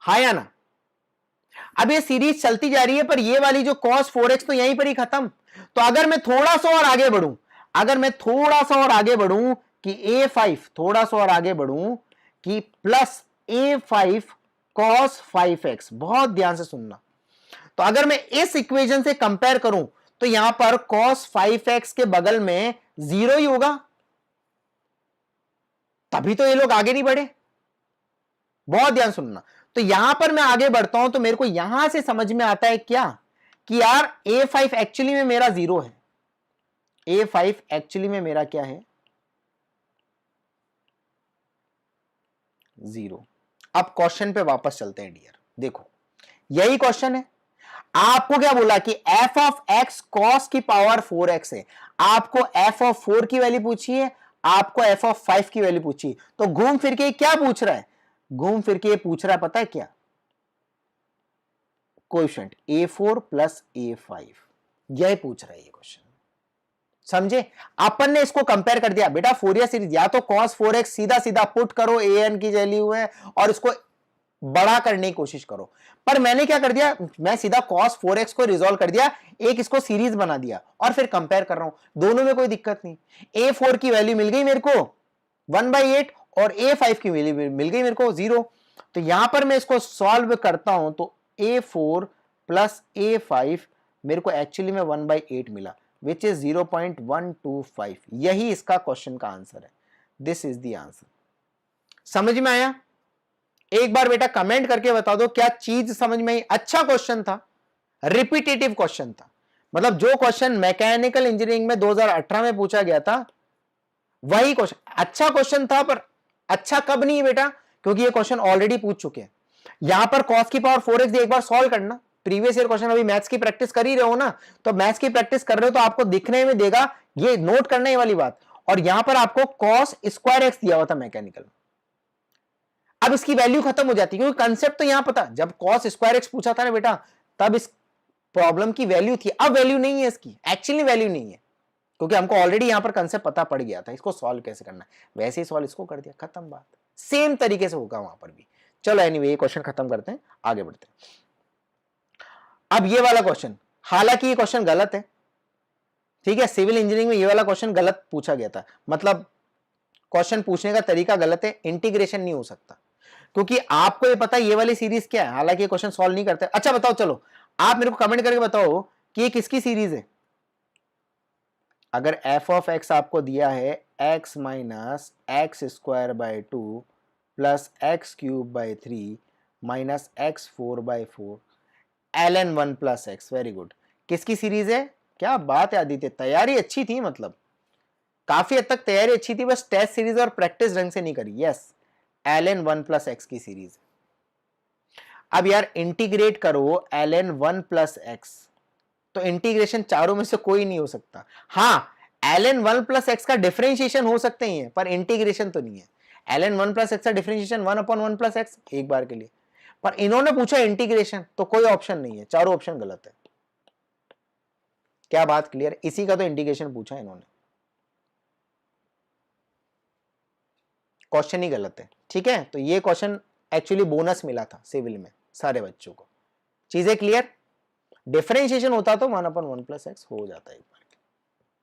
हा या ना? अब ये सीरीज चलती जा रही है, पर ये वाली जो cos 4x तो यहीं पर ही खत्म। तो अगर मैं थोड़ा सा और आगे बढ़ूं, अगर मैं थोड़ा सा और आगे बढ़ूं कि A5, थोड़ा सा और आगे बढ़ूं कि प्लस A5 cos 5x, बहुत ध्यान से सुनना, तो अगर मैं इस इक्वेशन से कंपेयर करूं तो यहां पर cos 5x के बगल में 0 ही होगा, तभी तो ये लोग आगे नहीं बढ़े। बहुत ध्यान सुनना, तो यहां पर मैं आगे बढ़ता हूं तो मेरे को यहां से समझ में आता है क्या कि यार A5 एक्चुअली में मेरा 0 है, A5 एक्चुअली में मेरा क्या है 0। अब क्वेश्चन पे वापस चलते हैं डियर, देखो यही क्वेश्चन है, आपको क्या बोला कि f ऑफ x cos की पावर 4x है, आपको f ऑफ 4 की वैल्यू पूछी है, आपको f ऑफ 5 की वैल्यू पूछी है, तो घूम फिर के क्या पूछ रहा है, घूम फिर के पूछ रहा है पता है क्या, कोएफिशिएंट A4 प्लस A5, यही पूछ रहा है ये क्वेश्चन, समझे? अपन ने इसको कंपेयर कर दिया बेटा, फोरियर सीरीज या तो cos 4x सीधा सीधा पुट करो an की वैल्यू है और इसको बड़ा करने की कोशिश करो, पर मैंने क्या कर दिया, मैं सीधा cos 4x को रिजॉल्व कर दिया, एक इसको सीरीज बना दिया और फिर कंपेयर कर रहा हूं, दोनों में कोई दिक्कत नहीं। A4 की वैल्यू मिल गई मेरे को 1/8 और A5 की वैल्यू मिल गई मेरे को 0, तो यहां पर मैं इसको सॉल्व करता हूं तो A4 प्लस A5 मेरे को एक्चुअली में 1/8 मिला, विच इज 0.125, यही इसका क्वेश्चन का आंसर है, दिस इज द आंसर। समझ में आया? एक बार बेटा कमेंट करके बता दो क्या चीज समझ में आई? अच्छा क्वेश्चन था, रिपीटेटिव क्वेश्चन था, मतलब जो क्वेश्चन मैकेनिकल इंजीनियरिंग में 2018 में पूछा गया था वही क्वेश्चन, अच्छा क्वेश्चन था, पर अच्छा कब नहीं है बेटा, क्योंकि ये क्वेश्चन ऑलरेडी पूछ चुके हैं। यहां पर cos की पावर 4x एक बार सॉल्व करना, प्रीवियस ईयर क्वेश्चन, अभी मैथ्स की प्रैक्टिस कर ही रहे हो ना, तो मैथ्स की प्रैक्टिस कर रहे हो तो आपको दिखने में देगा, ये नोट करने वाली बात। और यहां पर आपको cos स्क्वायर x दिया हुआ था मैकेनिकल, अब इसकी वैल्यू खत्म हो जाती है, क्योंकि कंसेप्ट तो यहां पता, जब cos स्क्वायर x पूछा था ना बेटा, तब इस प्रॉब्लम की वैल्यू थी, अब वैल्यू नहीं है इसकी, एक्चुअली वैल्यू नहीं है, क्योंकि हमको ऑलरेडी यहां पर कंसेप्ट पता पड़ गया था इसको सॉल्व कैसे करना है, वैसे ही सॉल्व इसको कर दिया, खत्म बात, सेम तरीके से होगा वहां पर भी। चलो एनीवे ये क्वेश्चन खत्म करते हैं, आगे बढ़ते हैं। अब ये वाला क्वेश्चन, हालांकि ये क्वेश्चन गलत है, ठीक है, सिविल इंजीनियरिंग में ये वाला क्वेश्चन गलत पूछा गया था, मतलब क्वेश्चन पूछने का तरीका गलत है, इंटीग्रेशन नहीं हो सकता, क्योंकि आपको ये पता है ये वाली सीरीज क्या है, हालांकि ये क्वेश्चन सॉल्व नहीं करते। अच्छा बताओ, चलो आप मेरे को कमेंट करके बताओ कि ये किसकी सीरीज है। अगर एफ ऑफ एक्स आपको दिया है x minus x square by 2 plus x cube by 3 minus x 4/4 ln 1 plus x, very good. किसकी सीरीज है? क्या बात है आदित्य, तैयारी अच्छी थी, मतलब काफी हद तक तैयारी अच्छी थी, बस टेस्ट सीरीज और प्रैक्टिस ढंग से नहीं करी। यस, ln 1 प्लस एक्स की सीरीज। अब यार इंटीग्रेट करो ln 1 प्लस एक्स, तो इंटीग्रेशन चारों में से कोई नहीं हो सकता। हाँ, ln 1 प्लस एक्स का डिफरेंशिएशन हो सकते हैं, पर इंटीग्रेशन तो नहीं है। ln 1 प्लस एक्स का डिफरेंशिएशन 1/1 प्लस एक्स एक बार के लिए, पर इन्होंने पूछा इंटीग्रेशन, तो कोई ऑप्शन नहीं है, चारों ऑप्शन गलत है। क्या बात क्लियर? इसी का तो इंटीग्रेशन पूछा इन्होंने, क्वेश्चन ही गलत है। ठीक है, तो ये क्वेश्चन एक्चुअली बोनस मिला था सिविल में सारे बच्चों को। चीजें क्लियर? डिफरेंशिएशन होता तो 1/1 प्लस एक्स हो जाता एक बार।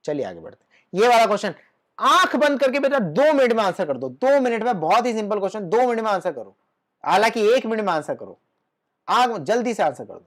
चलिए आगे बढ़ते हैं। ये वाला क्वेश्चन आंख बंद करके बेटा 2 मिनट में आंसर कर दो, 2 मिनट में, बहुत ही सिंपल क्वेश्चन, 2 मिनट में आंसर करो, हालांकि 1 मिनट में आंसर करो, आंख जल्दी से आंसर कर दो।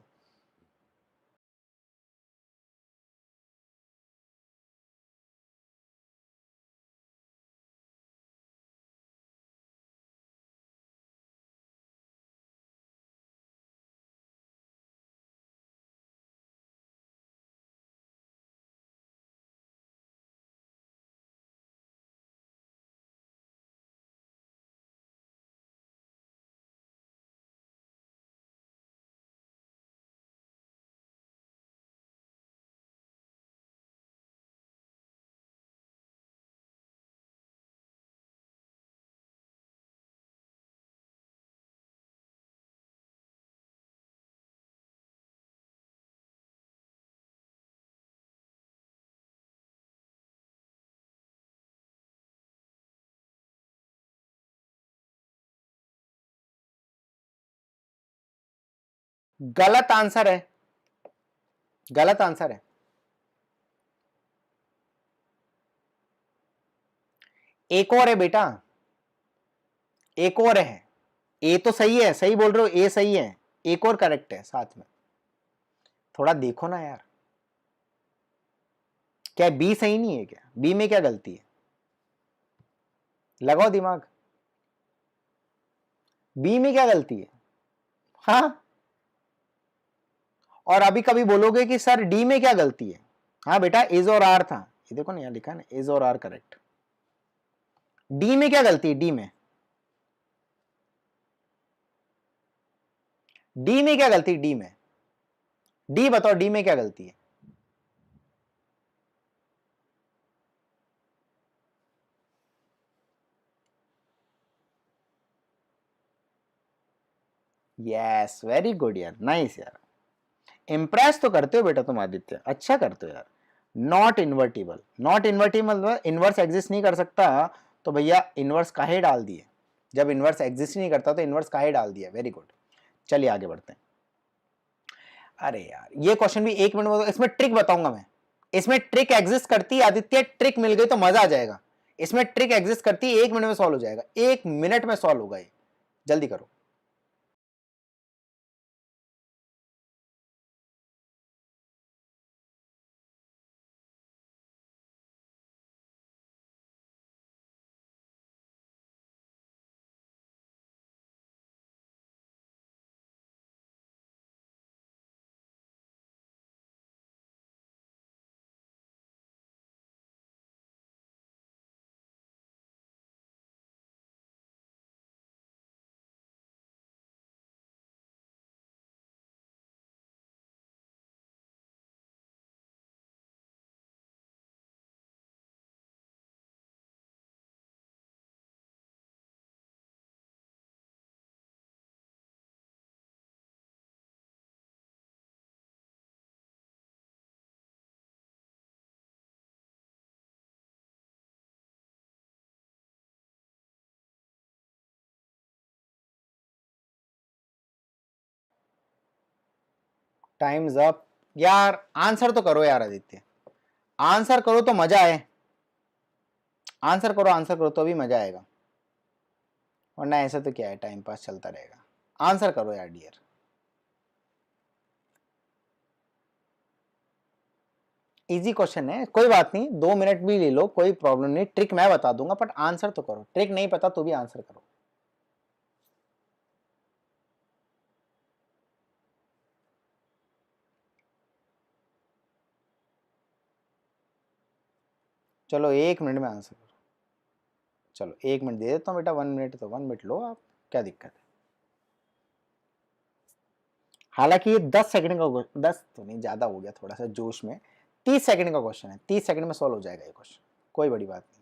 गलत आंसर है, गलत आंसर है। एक और है बेटा, एक और है। ए तो सही है, सही बोल रहे हो, ए सही है, एक और करेक्ट है साथ में। थोड़ा देखो ना यार, क्या बी सही नहीं है? क्या बी में क्या गलती है? लगाओ दिमाग, बी में क्या गलती है? हाँ, और अभी कभी बोलोगे कि सर डी में क्या गलती है? हाँ बेटा, इज और आर था, ये देखो ना यहाँ लिखा है ना, इज और आर करेक्ट। डी में क्या गलती है? डी में, डी में क्या गलती? डी में, डी बताओ, डी में क्या गलती है? यस, वेरी गुड यार, नाइस यार, इंप्रेस तो करते हो बेटा तुम आदित्य, अच्छा करते हो यार। नॉट इन्वर्टिबल, नॉट इन्वर्टिबल मतलब इनवर्स एग्जिस्ट नहीं कर सकता, तो भैया इनवर्स काहे डाल दिए? जब इनवर्स एग्जिस्ट नहीं करता तो इनवर्स काहे डाल दिया? Very good. चलिए आगे बढ़ते हैं। अरे यार ये क्वेश्चन भी 1 मिनट में, इसमें ट्रिक बताऊंगा मैं, इसमें ट्रिक एग्जिस्ट करती है आदित्य, ट्रिक मिल गई तो मजा आ जाएगा। इसमें ट्रिक एग्जिस्ट करती है, 1 मिनट में सॉल्व हो जाएगा, 1 मिनट में सॉल्व होगा ये, जल्दी करो। Times up. यार आंसर तो करो यार आदित्य, आंसर करो तो मजा आए। आंसर करो तो भी मजा आएगा, वरना ऐसा तो क्या है, टाइम पास चलता रहेगा। आंसर करो यार डियर। इजी क्वेश्चन है, कोई बात नहीं, 2 मिनट भी ले लो, कोई प्रॉब्लम नहीं, ट्रिक मैं बता दूंगा, बट आंसर तो करो, ट्रिक नहीं पता तो भी आंसर करो। चलो 1 मिनट में आंसर करो, चलो 1 मिनट दे देता हूँ बेटा, 1 मिनट तो 1 मिनट लो आप, क्या दिक्कत है। हालांकि ये 10 सेकंड का, 10 तो नहीं, ज्यादा हो गया थोड़ा सा जोश में, 30 सेकंड का क्वेश्चन है, 30 सेकंड में सॉल्व हो जाएगा ये क्वेश्चन, कोई बड़ी बात नहीं।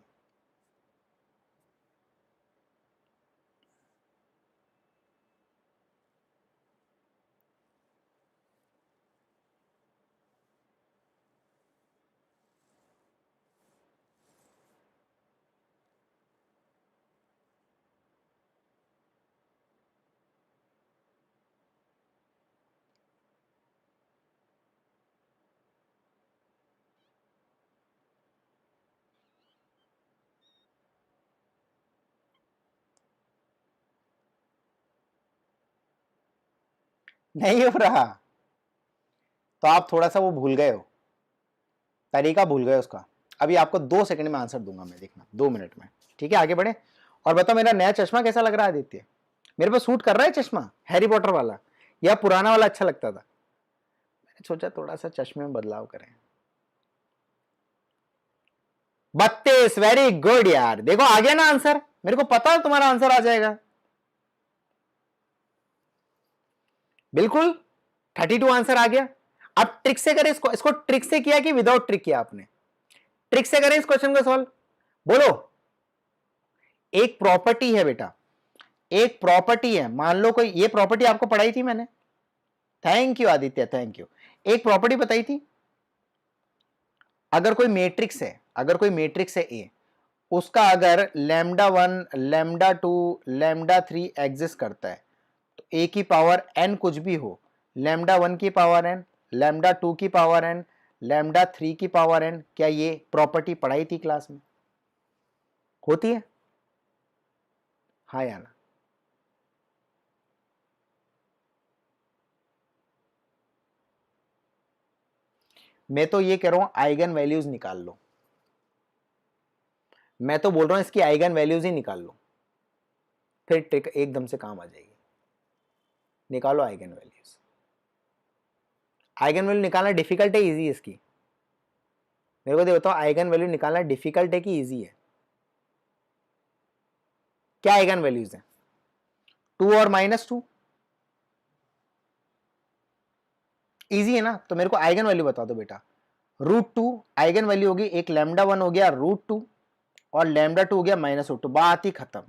नहीं हो रहा तो आप थोड़ा सा वो भूल गए हो, तरीका भूल गए उसका। अभी आपको 2 सेकंड में आंसर दूंगा मैं, देखना 2 मिनट में, ठीक है। आगे बढ़े और बताओ मेरा नया चश्मा कैसा लग रहा है आदित्य, मेरे पे सूट कर रहा है चश्मा हैरी पॉटर वाला, या पुराना वाला अच्छा लगता था? मैंने सोचा थोड़ा सा चश्मे में बदलाव करें। 32, वेरी गुड यार, देखो आ गया ना आंसर, मेरे को पता है तुम्हारा आंसर आ जाएगा, बिल्कुल 32 आंसर आ गया। अब ट्रिक से करें इसको ट्रिक से किया कि विदाउट ट्रिक किया आपने? ट्रिक से करें इस क्वेश्चन को सॉल्व, बोलो। एक प्रॉपर्टी है बेटा, एक प्रॉपर्टी है, मान लो कोई, ये प्रॉपर्टी आपको पढ़ाई थी मैंने, thank you Aditya, thank you. एक प्रॉपर्टी बताई थी, अगर कोई मैट्रिक्स है, अगर कोई मैट्रिक्स है ए, उसका अगर λ1 λ2 λ3 एग्जिस्ट करता है, तो ए की पावर n कुछ भी हो, λ1 की पावर n, λ2 की पावर n, λ3 की पावर n, क्या ये प्रॉपर्टी पढ़ाई थी क्लास में? होती है, हाँ या ना? मैं तो ये कह रहा हूं आइगन वैल्यूज निकाल लो, मैं तो बोल रहा हूं इसकी आइगन वैल्यूज ही निकाल लो, फिर ट्रिक एकदम से काम आ जाएगी। निकालो आइगन वैल्यूज, आइगन वैल्यू निकालना डिफिकल्ट है इजी है इसकी? मेरे को बताओ आइगन वैल्यू निकालना डिफिकल्ट है कि इजी है? क्या आइगन वैल्यूज है? 2 और -2, इजी है ना? तो मेरे को आइगन वैल्यू बता दो बेटा। √2 आइगन वैल्यू होगी, एक λ1 हो गया √2 और λ2 हो गया -√2, बात ही खत्म।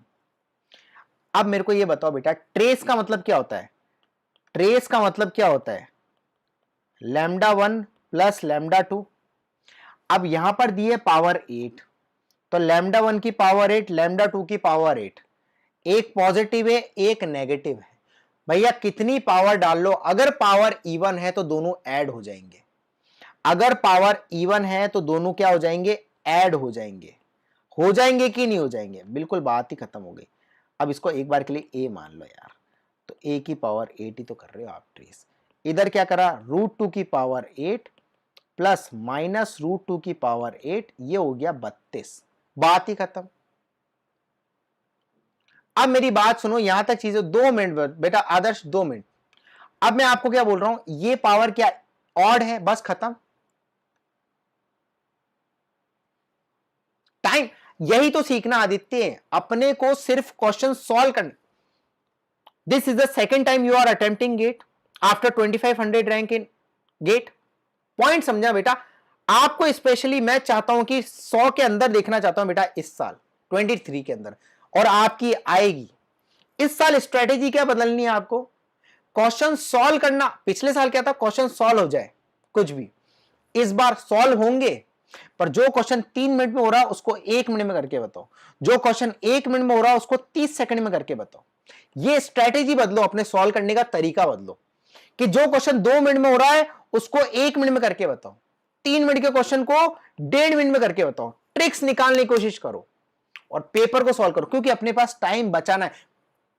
अब मेरे को ये बताओ बेटा, ट्रेस का मतलब क्या होता है? ट्रेस का मतलब क्या होता है? λ1 प्लस λ2। अब यहां पर दिए पावर 8, तो λ1 की पावर 8, λ2 की पावर 8, एक पॉजिटिव है एक नेगेटिव है, भैया कितनी पावर डाल लो, अगर पावर इवन है तो दोनों ऐड हो जाएंगे, अगर पावर इवन है तो दोनों क्या हो जाएंगे? ऐड हो जाएंगे। हो जाएंगे कि नहीं हो जाएंगे? बिल्कुल, बात ही खत्म हो गई। अब इसको एक बार के लिए ए मान लो यार, तो ए की पावर 8 ही तो कर रहे हो आप ट्रेस। इधर क्या करा? √2 की पावर 8 प्लस -√2 की पावर 8, ये हो गया 32, बात ही खत्म। अब मेरी बात सुनो, यहां तक चीजें 2 मिनट बेटा आदर्श, 2 मिनट। अब मैं आपको क्या बोल रहा हूं, ये पावर क्या ऑड है, बस खत्म, टाइम। यही तो सीखना आदित्य, अपने को सिर्फ क्वेश्चन सॉल्व करना। This is the second time you are attempting GATE after 2500 rank in GATE. Point समझा बेटा? आपको स्पेशली मैं चाहता हूं कि 100 के अंदर देखना चाहता हूं बेटा इस साल 23 के अंदर, और आपकी आएगी। इस साल स्ट्रेटेजी क्या बदलनी है आपको? क्वेश्चन सॉल्व करना। पिछले साल क्या था? क्वेश्चन सॉल्व हो जाए कुछ भी, इस बार सॉल्व होंगे, पर जो क्वेश्चन 3 मिनट में हो रहा है उसको 1 मिनट में करके बताओ, जो क्वेश्चन 1 मिनट में हो रहा है उसको 30 सेकंड में करके बताओ। ये स्ट्रेटेजी बदलो, अपने सॉल्व करने का तरीका बदलो, कि जो क्वेश्चन 2 मिनट में हो रहा है उसको 1 मिनट में करके बताओ, 3 मिनट के क्वेश्चन को 1.5 मिनट में करके बताओ। ट्रिक्स निकालने की कोशिश करो, और पेपर को सॉल्व करो, क्योंकि अपने पास टाइम बचाना है।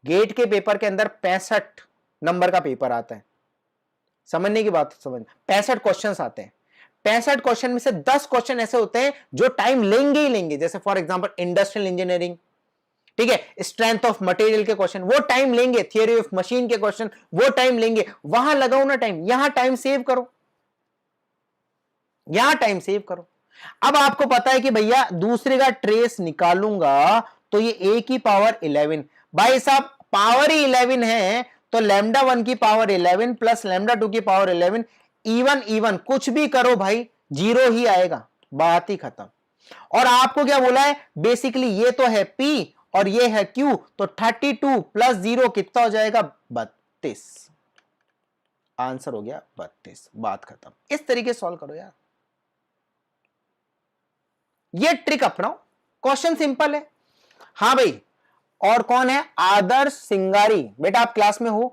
गेट के पेपर के अंदर 65 नंबर का पेपर आता है, समझने की बात समझ, 65 क्वेश्चंस आते हैं। 65 क्वेश्चन में से 10 क्वेश्चन ऐसे होते हैं जो टाइम लेंगे ही लेंगे, जैसे फॉर एग्जांपल इंडस्ट्रियल इंजीनियरिंग, ठीक है, स्ट्रेंथ ऑफ मटेरियल के क्वेश्चन वो टाइम लेंगे, थियरी ऑफ मशीन के क्वेश्चन वो टाइम लेंगे, वहां लगाओ ना टाइम, यहां टाइम सेव करो, यहां टाइम सेव करो। अब आपको पता है कि भैया दूसरे का ट्रेस निकालूंगा तो ये a की पावर 11, भाई साहब पावर ही 11 है, तो लैम्डा 1 की पावर 11 प्लस लैम्डा 2 की पावर 11, इवन इवन कुछ भी करो भाई जीरो ही आएगा, बात ही खत्म। और आपको क्या बोला है, बेसिकली ये तो है P और ये है Q, तो 32 प्लस 0 कितना हो जाएगा, 32। आंसर हो गया 32, बात खत्म। इस तरीके सॉल्व करो यार, ये ट्रिक अपनाओ, क्वेश्चन सिंपल है। हाँ भाई, और कौन है, आदर्श सिंगारी, बेटा आप क्लास में हो,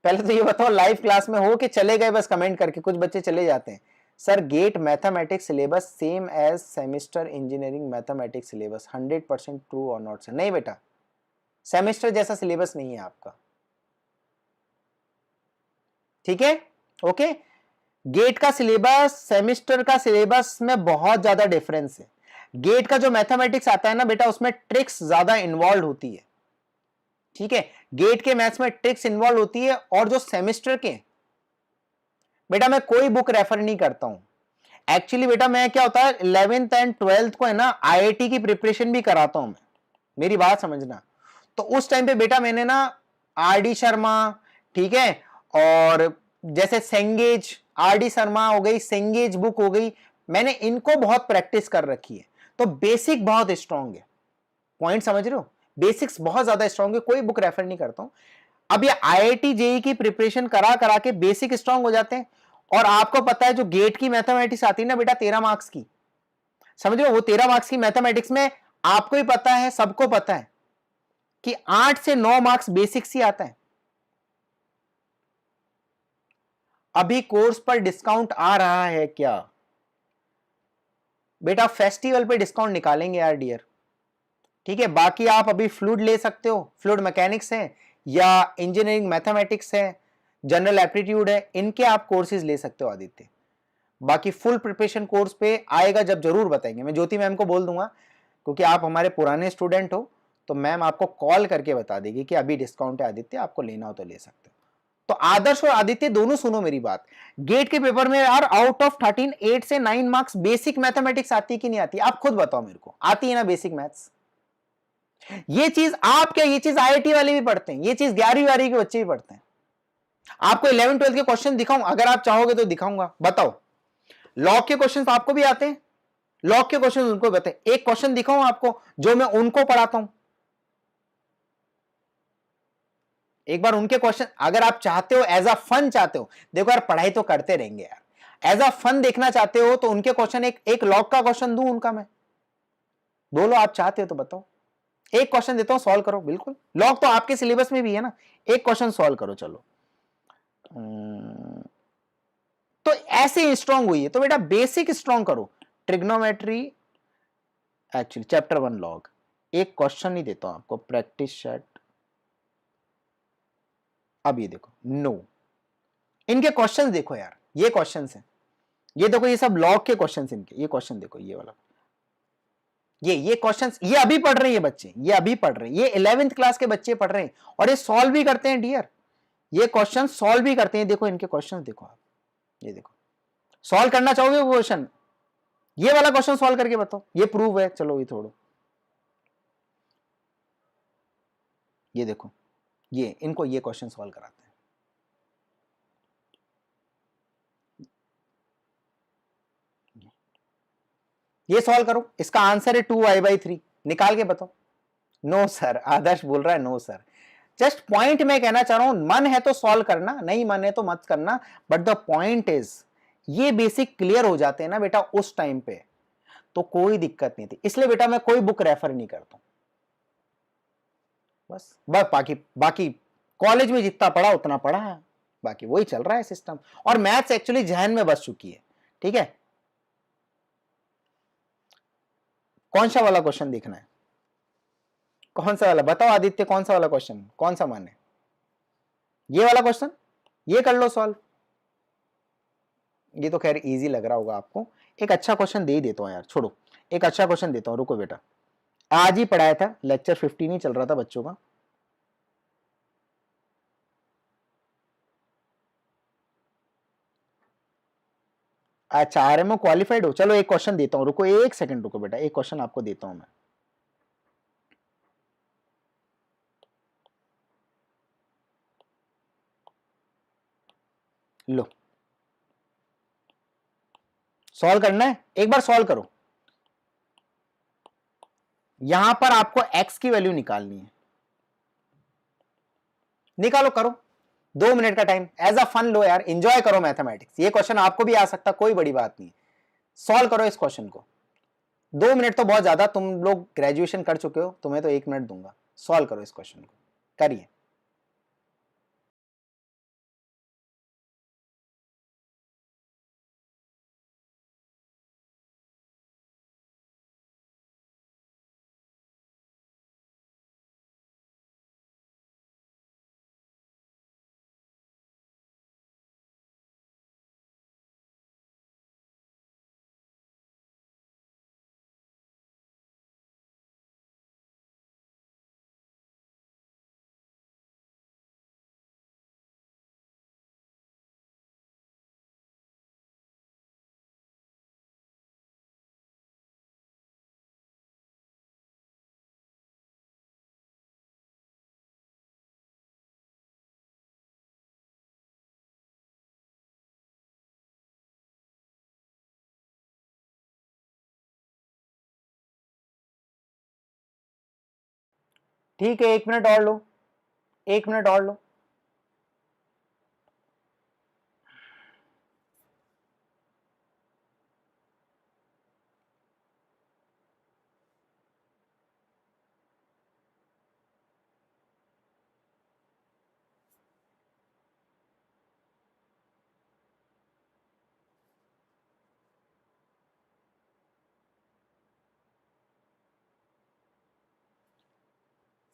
पहले तो ये बताओ लाइव क्लास में हो कि चले गए बस कमेंट करके, कुछ बच्चे चले जाते हैं। Sir GATE mathematics syllabus same as semester engineering mathematics syllabus, 100% true और नॉट? सर नहीं बेटा, सेमेस्टर जैसा सिलेबस नहीं है आपका, ठीक है, ओके। गेट का सिलेबस सेमेस्टर का सिलेबस में बहुत ज्यादा डिफरेंस है। गेट का जो मैथमेटिक्स आता है ना बेटा, उसमें ट्रिक्स ज्यादा इन्वॉल्व होती है, ठीक है, गेट के मैथ्स में ट्रिक्स इन्वॉल्व होती है। और जो सेमेस्टर के, बेटा मैं कोई बुक रेफर नहीं करता हूं एक्चुअली, बेटा मैं क्या होता है 11th एंड 12th को है ना आईआईटी की प्रिपरेशन भी कराता हूं मैं, मेरी बात समझना। तो उस टाइम पे बेटा मैंने ना आरडी शर्मा, ठीक है, और जैसे सेंगेज, आरडी शर्मा हो गई, सेंगेज बुक हो गई, मैंने इनको बहुत प्रैक्टिस कर रखी है, तो बेसिक बहुत स्ट्रांग है, पॉइंट समझ रहे हो, बेसिक्स बहुत ज्यादा स्ट्रांग है, कोई बुक रेफर नहीं करता हूं। अब ये आईआईटी जेई की प्रिपरेशन करा करा के बेसिक स्ट्रांग हो जाते हैं। और आपको पता है जो गेट की मैथमेटिक्स आती है ना बेटा 13 मार्क्स की, समझ रहे हो, वो 13 मार्क्स की मैथमेटिक्स में आपको ही पता है, सबको पता है कि 8 से 9 मार्क्स बेसिक्स ही आता है। अभी कोर्स पर डिस्काउंट आ रहा है क्या बेटा, फेस्टिवल पे डिस्काउंट निकालेंगे यार डियर, ठीक है। बाकी आप अभी फ्लूइड ले सकते हो, फ्लूइड मैकेनिक्स है या इंजीनियरिंग मैथमेटिक्स है, जनरल एप्टीट्यूड है, इनके आप कोर्सेज ले सकते हो आदित्य। बाकी फुल प्रिपरेशन कोर्स पे आएगा जब जरूर बताएंगे, मैं ज्योति मैम को बोल दूंगा, क्योंकि आप हमारे पुराने स्टूडेंट हो, तो मैम आपको कॉल करके बता देगी कि अभी डिस्काउंट है आदित्य, आपको लेना हो तो ले सकते हो। तो आदर्श और आदित्य दोनों सुनो मेरी बात, गेट के पेपर में यार आउट ऑफ 13 8 से 9 मार्क्स बेसिक मैथमेटिक्स आती है कि नहीं आती, आप खुद बताओ मेरे को, आती है ना बेसिक मैथ्स? ये चीज आप क्या, ये चीज आईआईटी वाले भी पढ़ते हैं, ये चीज 11वीं 12वीं के बच्चे भी पढ़ते हैं। आपको 11 12 के क्वेश्चन दिखाऊं, अगर आप चाहोगे तो दिखाऊंगा, बताओ। लॉग के क्वेश्चन आपको भी आते हैं, लॉग के क्वेश्चन उनको बताए, एक क्वेश्चन दिखाऊं आपको जो मैं उनको पढ़ाता हूं, एक बार उनके क्वेश्चन, अगर आप चाहते हो एज अ फन चाहते हो, देखो यार पढ़ाई तो करते रहेंगे यार, एज अ फन देखना चाहते हो तो उनके क्वेश्चन, एक लॉग का क्वेश्चन दूं उनका मैं, बोलो आप चाहते हो तो बताओ, एक क्वेश्चन देता हूं सॉल्व करो, बिल्कुल लॉग तो आपके सिलेबस में भी है ना, एक क्वेश्चन सॉल्व करो चलो। तो ऐसे स्ट्रांग हुई है, तो बेटा बेसिक स्ट्रांग करो, ट्रिग्नोमेट्री एक्चुअली चैप्टर 1 लॉग, एक क्वेश्चन ही देता हूं आपको, प्रैक्टिस सेट। अब ये देखो नो, इनके क्वेश्चंस देखो यार, ये क्वेश्चंस हैं, ये देखो ये सब लॉग के क्वेश्चंस इनके, ये क्वेश्चन देखो ये वाला, ये क्वेश्चंस ये अभी पढ़ रहे हैं ये बच्चे, ये अभी पढ़ रहे हैं, ये 11th क्लास के बच्चे पढ़ रहे हैं और ये सॉल्व भी करते हैं डियर, ये क्वेश्चन सॉल्व भी करते हैं, देखो इनके क्वेश्चन देखो आप, ये देखो सॉल्व करना चाहोगे वो क्वेश्चन, ये वाला क्वेश्चन सॉल्व करके बताओ, ये प्रूव है, चलो ये छोड़ो, ये देखो ये इनको ये क्वेश्चन सॉल्व कराते हैं, ये सॉल्व करो, इसका आंसर है 2y/3, निकाल के बताओ। नो सर, आदर्श बोल रहा है नो सर, जस्ट पॉइंट में कहना चाह रहा हूं, मन है तो सॉल्व करना, नहीं मन है तो मत करना, बट द पॉइंट इज ये बेसिक क्लियर हो जाते हैं ना बेटा उस टाइम पे, तो कोई दिक्कत नहीं थी, इसलिए बेटा मैं कोई बुक रेफर नहीं करता हूं, बस बाकी बाकी कॉलेज में जितना पढ़ा उतना पढ़ा है, बाकी वही चल रहा है सिस्टम, और मैथ्स एक्चुअली जहन में बस चुकी है, ठीक है। कौन सा वाला क्वेश्चन देखना है? कौन सा वाला बताओ आदित्य, कौन सा वाला क्वेश्चन, कौन सा मान है? ये वाला क्वेश्चन, ये कर लो सॉल्व। ये तो खैर इजी लग रहा होगा आपको। एक अच्छा क्वेश्चन दे ही देता हूं यार, छोड़ो, एक अच्छा क्वेश्चन देता हूं, रुको बेटा। आज ही पढ़ाया था, लेक्चर 15 ही चल रहा था बच्चों का। अच्छा आरएमओ क्वालिफाइड हो, चलो एक क्वेश्चन देता हूं, रुको एक सेकंड रुको बेटा, एक क्वेश्चन आपको देता हूं मैं। लो सॉल्व करना है, एक बार सॉल्व करो। यहां पर आपको x की वैल्यू निकालनी है, निकालो, करो, 2 मिनट का टाइम, एज अ फन लो यार, एंजॉय करो मैथमेटिक्स। ये क्वेश्चन आपको भी आ सकता, कोई बड़ी बात नहीं। सॉल्व करो इस क्वेश्चन को, 2 मिनट तो बहुत ज्यादा, तुम लोग ग्रेजुएशन कर चुके हो, तुम्हें तो 1 मिनट दूंगा। सॉल्व करो इस क्वेश्चन को, करिए। ठीक है, 1 मिनट और लो, 1 मिनट और लो।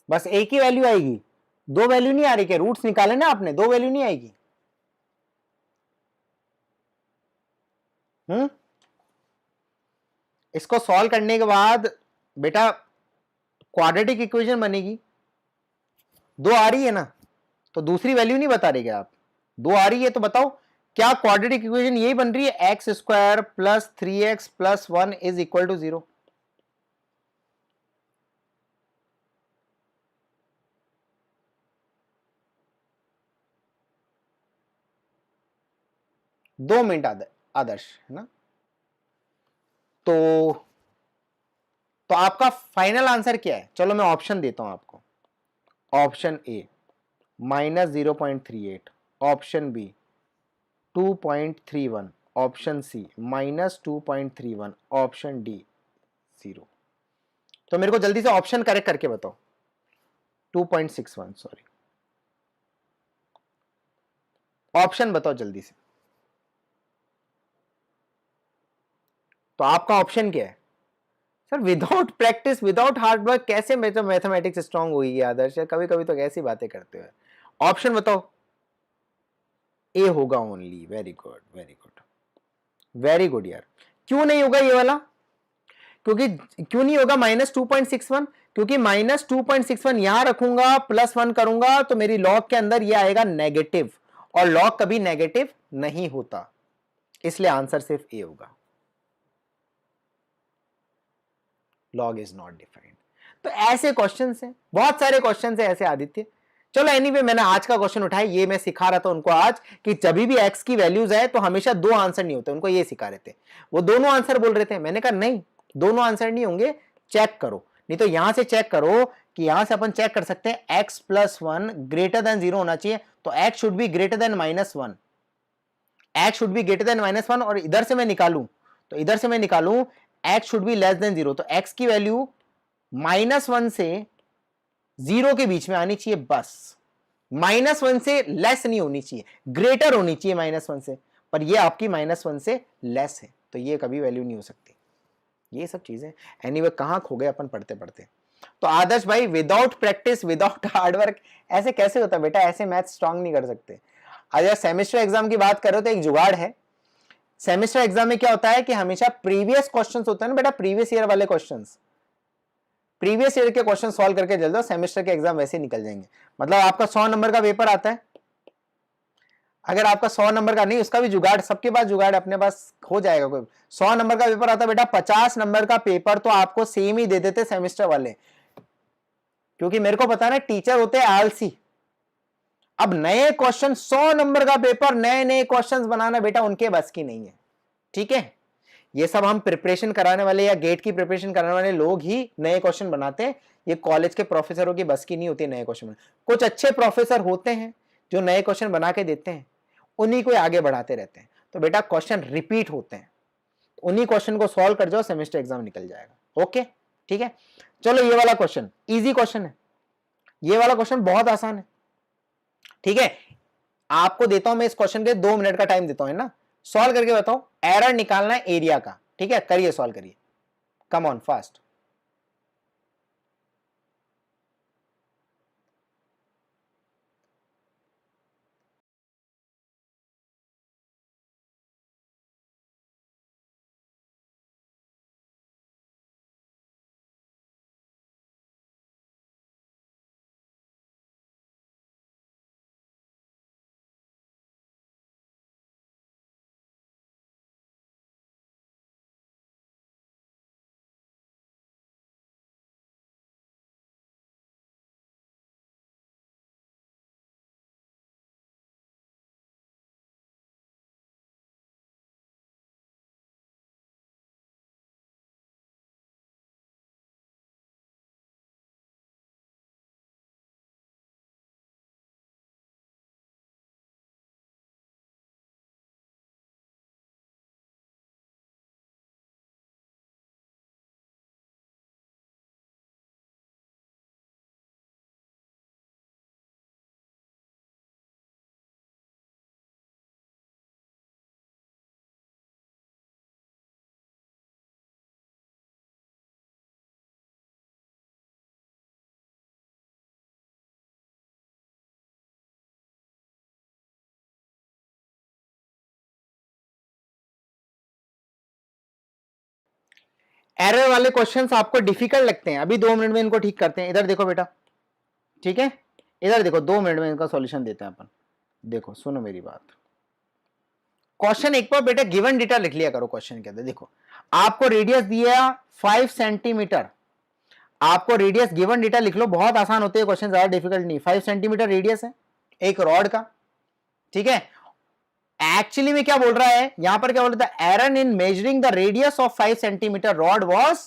बस एक ही वैल्यू आएगी, दो वैल्यू नहीं आ रही, क्या रूट्स निकाले ना आपने, दो वैल्यू नहीं आएगी। इसको सॉल्व करने के बाद बेटा क्वाड्रेटिक इक्वेशन बनेगी, दो आ रही है ना, तो दूसरी वैल्यू नहीं बता रहे क्या आप? दो आ रही है तो बताओ, क्या क्वाड्रेटिक इक्वेशन यही बन रही है, X square plus 3x plus 1 is equal to 0? दो मिनट आदर्श है ना। तो आपका फाइनल आंसर क्या है? चलो मैं ऑप्शन देता हूं आपको। Option A -0.38, option B 2.31, option C -2.31, option D 0। तो मेरे को जल्दी से ऑप्शन करेक्ट करके बताओ। 2.61, सॉरी, ऑप्शन बताओ जल्दी से। तो आपका ऑप्शन क्या है? Sir without practice, without hard work कैसे मैथमेटिक्स स्ट्रांग हुई? आदर्श कभी कभी तो कैसी बातें करते हो। ऑप्शन बताओ। ए होगा only, very good very good very good यार। क्यों नहीं होगा ये वाला? क्योंकि क्यों नहीं होगा -2.61? क्योंकि -2.61 यहां रखूंगा, +1 करूंगा तो मेरी लॉग के अंदर ये आएगा नेगेटिव, और लॉग कभी नेगेटिव नहीं होता, इसलिए आंसर सिर्फ ए होगा। Log is not defined. तो ऐसे क्वेश्चंस हैं, बहुत सारे क्वेश्चंस हैं ऐसे आदित्य। चलो एनीवे, मैंने आज का क्वेश्चन उठाया, ये मैं सिखा रहा था उनको आज कि जब भी एक्स की वैल्यूज है तो हमेशा दो आंसर नहीं होते, उनको ये सिखा रहे थे। वो दोनों आंसर बोल रहे थे, मैंने कहा नहीं, दोनों आंसर नहीं होंगे, चेक करो। नहीं तो यहां से चेक करो, कि यहां से अपन चेक कर सकते हैं x + 1 ग्रेटर देन 0 होना चाहिए, तो x should be greater then -1, x should be greater then -1। और इधर से मैं निकालूं, तो इधर से मैं निकालूं x should be less than 0, तो x की वैल्यू -1 से 0 के बीच में आनी चाहिए बस, -1 से लेस नहीं होनी चाहिए, ग्रेटर होनी चाहिए -1 से, पर ये आपकी -1 से लेस है, तो ये कभी वैल्यू नहीं हो सकती। ये सब चीजें एनीवे कहाँ खो गए अपन पढ़ते पढ़ते। तो आदर्श भाई विदाउट प्रैक्टिस विदाउट हार्डवर्क ऐसे कैसे होता बेटा, ऐसे मैथ स्ट्रांग नहीं कर सकते। अगर सेमेस्टर एग्जाम की बात करो तो एक जुगाड़ है। सेमेस्टर एग्जाम में क्या होता है कि हमेशा प्रीवियस क्वेश्चंस होते हैं ना बेटा, प्रीवियस ईयर वाले क्वेश्चंस, प्रीवियस ईयर के क्वेश्चन सॉल्व करके चल जाओ, सेमेस्टर के एग्जाम वैसे निकल जाएंगे। मतलब आपका 100 नंबर का पेपर आता है, अगर आपका 100 नंबर का नहीं, उसका भी जुगाड़, सबके पास जुगाड़ अपने पास हो जाएगा। कोई 100 नंबर का पेपर आता बेटा, 50 नंबर का पेपर तो आपको सेम ही दे देते सेमेस्टर वाले, क्योंकि मेरे को पता है ना टीचर होते हैं आलसी। अब नए क्वेश्चन, 100 नंबर का पेपर, नए नए क्वेश्चंस बनाना बेटा उनके बस की नहीं है। ठीक है, ये सब हम प्रिपरेशन कराने वाले या गेट की प्रिपरेशन कराने वाले लोग ही नए क्वेश्चन बनाते हैं। ये कॉलेज के प्रोफेसरों की बस की नहीं होती नए क्वेश्चन। कुछ अच्छे प्रोफेसर होते हैं जो नए क्वेश्चन बना के देते हैं, उन्हीं को आगे बढ़ाते रहते हैं। तो बेटा क्वेश्चन रिपीट होते हैं, उन्हीं क्वेश्चन को सॉल्व कर जाओ, सेमेस्टर एग्जाम निकल जाएगा। ओके ठीक है, चलो ये वाला क्वेश्चन इजी क्वेश्चन है, ये वाला क्वेश्चन बहुत आसान है। ठीक है, आपको देता हूं मैं इस क्वेश्चन के 2 मिनट का टाइम देता हूं, है ना, सॉल्व करके बताओ। एरर निकालना है एरिया का, ठीक है, करिए, सॉल्व करिए, कम ऑन फास्ट। एरर वाले क्वेश्चंस आपको डिफिकल्ट लगते हैं, अभी 2 मिनट में इनको ठीक करते हैं। इधर देखो बेटा, ठीक है, इधर देखो, 2 मिनट में इनका सॉल्यूशन देते हैं अपन। देखो सुनो मेरी बात, क्वेश्चन एक बार बेटा गिवन डेटा लिख लिया करो। क्वेश्चन के अंदर देखो, आपको रेडियस दिया 5 सेंटीमीटर, आपको रेडियस गिवन डेटा लिख लो, बहुत आसान होते हैं क्वेश्चन, ज्यादा डिफिकल्ट नहीं। 5 सेंटीमीटर रेडियस है एक रॉड का, ठीक है। एक्चुअली में क्या बोल रहा है यहां पर, क्या बोल रहा था, error in measuring the radius of 5 centimetre rod was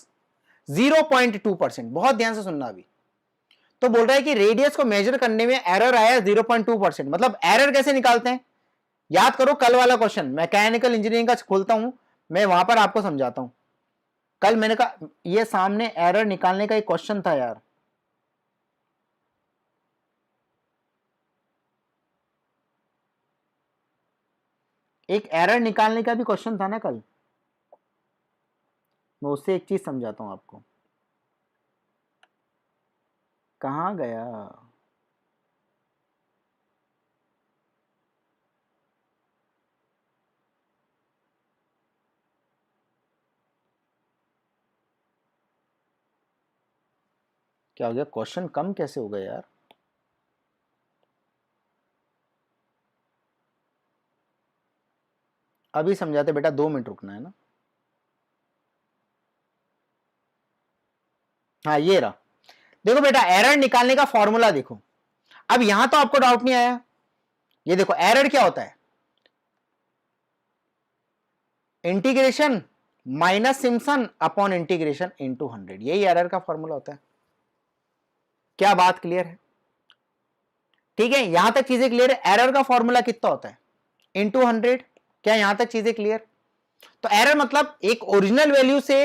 0.2%। बहुत ध्यान से सुनना अभी। तो बोल रहा है कि रेडियस को मेजर करने में एरर आया 0.2%। मतलब एरर कैसे निकालते हैं, याद करो कल वाला क्वेश्चन, मैकेनिकल इंजीनियरिंग का खोलता हूं मैं, वहां पर आपको समझाता हूं। कल मैंने कहा ये सामने एरर निकालने का एक क्वेश्चन था यार, एक एरर निकालने का भी क्वेश्चन था ना कल, मैं उससे एक चीज समझाता हूं आपको। कहां गया, क्या हो गया, क्वेश्चन कम कैसे हो गया यार। अभी समझाते बेटा, 2 मिनट रुकना है ना। हाँ ये रहा, देखो बेटा एरर निकालने का फॉर्मूला देखो। अब यहां तो आपको डाउट नहीं आया, ये देखो एरर क्या होता है, integration minus Simpson upon integration into 100, यही एरर का फॉर्मूला होता है। क्या बात क्लियर है, ठीक है, यहां तक चीजें क्लियर है। एरर का फॉर्मूला कितना होता है, इनटू 100। क्या यहां तक चीजें क्लियर। तो एरर मतलब एक ओरिजिनल वैल्यू से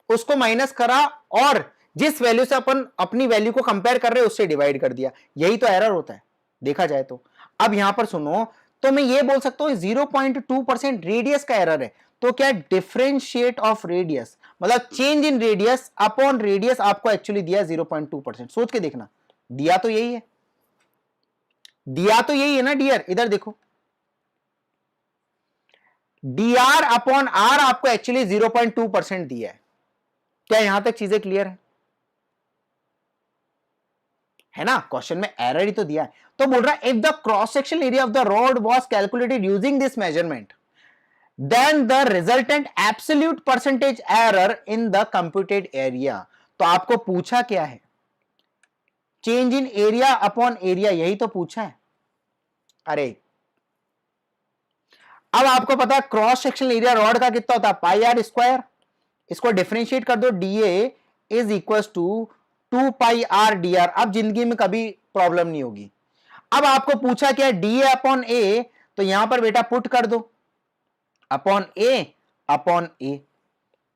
उसको माइनस करा और जिस वैल्यू से अपन अपनी वैल्यू को कंपेयर कर रहे हैं उससे डिवाइड कर दिया, यही तो एरर होता है देखा जाए तो। अब यहां पर सुनो, तो मैं ये बोल सकता हूं 0.2% रेडियस का एरर है, तो क्या डिफरेंशिएट ऑफ रेडियस, मतलब change in radius upon radius आपको एक्चुअली दिया 0.2%। सोच के देखना, दिया तो यही है, दिया तो यही है ना डियर, इधर देखो dr अपॉन r आपको एक्चुअली 0.2% दिया है। क्या यहां तक चीजें क्लियर है ना? क्वेश्चन में एरर ही तो दिया है। तो बोल रहा है if the cross sectional area of the rod was calculated using this measurement then the resultant absolute percentage error in the computed area. तो आपको पूछा क्या है? Change in area upon area, यही तो पूछा है। अरे अब आपको पता है क्रॉस सेक्शनल एरिया रॉड का कितना होता है, पाई आर स्क्वायर। इसको डिफरेंशिएट कर दो, dA is equal to 2 pi R D R. अब जिंदगी में कभी प्रॉब्लम नहीं होगी। अब आपको पूछा क्या, डीए अपॉन ए, तो यहां पर बेटा पुट कर दो अपॉन ए।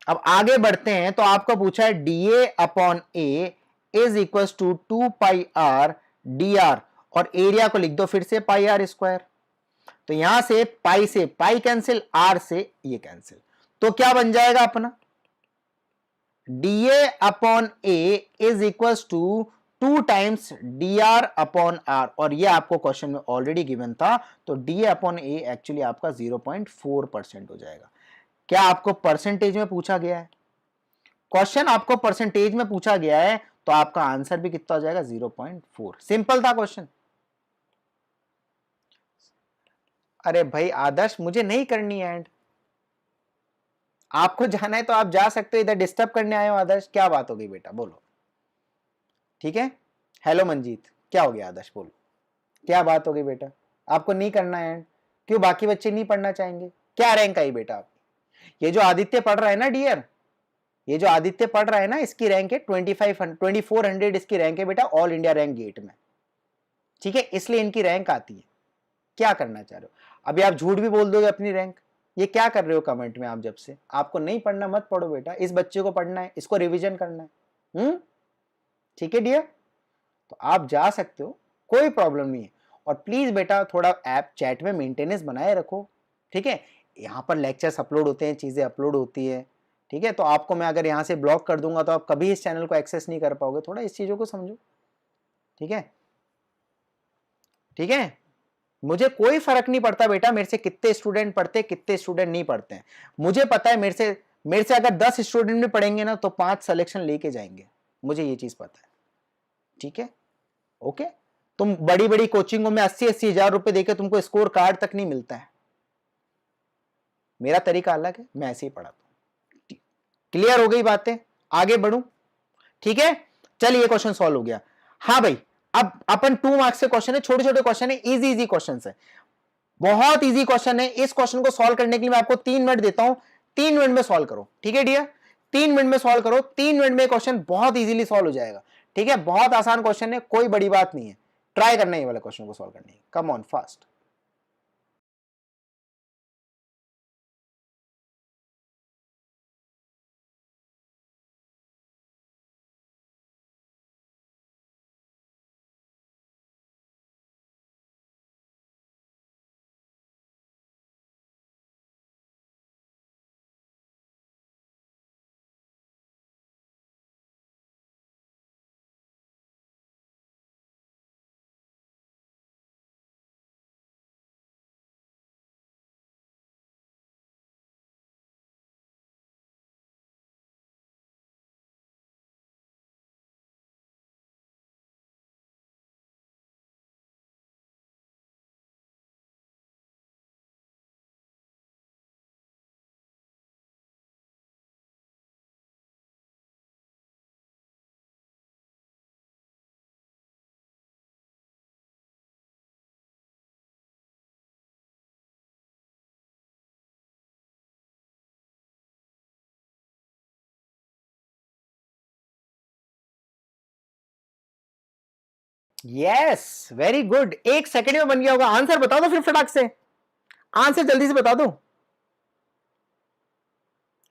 अब आगे बढ़ते हैं, तो आपको पूछा है dA upon A is equal to 2 pi R D R, और एरिया को लिख दो फिर से पाई आर स्क्वायर। तो यहां से पाई कैंसिल, आर से ये कैंसिल, तो क्या बन जाएगा अपना dA upon A is equal to 2 times D R upon R, और ये आपको क्वेश्चन में ऑलरेडी गिवन था। तो डी अपॉन ए एक्चुअली आपका 0.4% हो जाएगा। क्या आपको परसेंटेज में पूछा गया है? क्वेश्चन आपको परसेंटेज में पूछा गया है, तो आपका आंसर भी कितना हो जाएगा 0.4। सिंपल था क्वेश्चन। अरे भाई आदर्श, मुझे नहीं करनी है एंड, आपको जाना है तो आप जा सकते हो, इधर डिस्टर्ब करने आए हो। आदर्श क्या बात हो गई बेटा, बोलो। ठीक है, हेलो मंजीत, क्या हो गया आदर्श, बोलो क्या बात हो गई बेटा? आपको नहीं करना है एंड, क्यों बाकी बच्चे नहीं पढ़ना चाहेंगे? क्या रैंक आई बेटा आपकी? ये जो आदित्य पढ़ रहा है ना डियर, ये जो आदित्य पढ़ रहा है ना, इसकी रैंक है 2400 इसकी रैंक है बेटा, ऑल इंडिया रैंक गेट में। ठीक है, इसलिए इनकी रैंक आती है। क्या करना चाह रहे हो? अभी आप झूठ भी बोल दोगे अपनी रैंक, ये क्या कर रहे हो कमेंट में आप? जब से आपको नहीं पढ़ना मत पढ़ो बेटा, इस बच्चे को पढ़ना है, इसको रिवीजन करना है। ठीक है डियर, तो आप जा सकते हो, कोई प्रॉब्लम नहीं है। और प्लीज बेटा थोड़ा ऐप चैट में मेंटेनेंस बनाए रखो। ठीक है, यहाँ पर लेक्चर्स अपलोड होते हैं, चीजें अपलोड होती है। ठीक है, तो आपको मैं अगर यहाँ से ब्लॉक कर दूंगा तो आप कभी इस चैनल को एक्सेस नहीं कर पाओगे। थोड़ा इस चीजों को समझो। ठीक है, ठीक है, मुझे कोई फर्क नहीं पड़ता बेटा मेरे से कितने स्टूडेंट पढ़ते कितने स्टूडेंट नहीं पढ़ते हैं। मुझे पता है मेरे से अगर 10 स्टूडेंट भी पढ़ेंगे ना तो 5 सिलेक्शन लेके जाएंगे, मुझे ये चीज पता है। ठीक है, ओके। तुम बड़ी बड़ी कोचिंगों में 80-80 हजार रुपए देके तुमको स्कोर कार्ड तक नहीं मिलता है। मेरा तरीका अलग है, मैं ऐसे ही पढ़ाता हूं। क्लियर हो गई बातें? आगे बढ़ूं? ठीक है, चलिए ये क्वेश्चन सॉल्व हो गया। हाँ भाई, अब अपन 2 मार्क्स के क्वेश्चन है, छोटे छोटे क्वेश्चन है, इजी क्वेश्चन है, बहुत इजी क्वेश्चन है। इस क्वेश्चन को सॉल्व करने के लिए मैं आपको 3 मिनट देता हूं, 3 मिनट में सॉल्व करो। ठीक है डियर, 3 मिनट में सॉल्व करो, 3 मिनट में क्वेश्चन बहुत इजीली सॉल्व हो जाएगा। ठीक है, बहुत आसान क्वेश्चन है, कोई बड़ी बात नहीं है। ट्राई करना है ये वाला क्वेश्चन को सॉल्व करने, come on fast. Yes, very good, 1 second में बन गया होगा। आंसर बता दो फिर फटाक से, आंसर जल्दी से बता दो।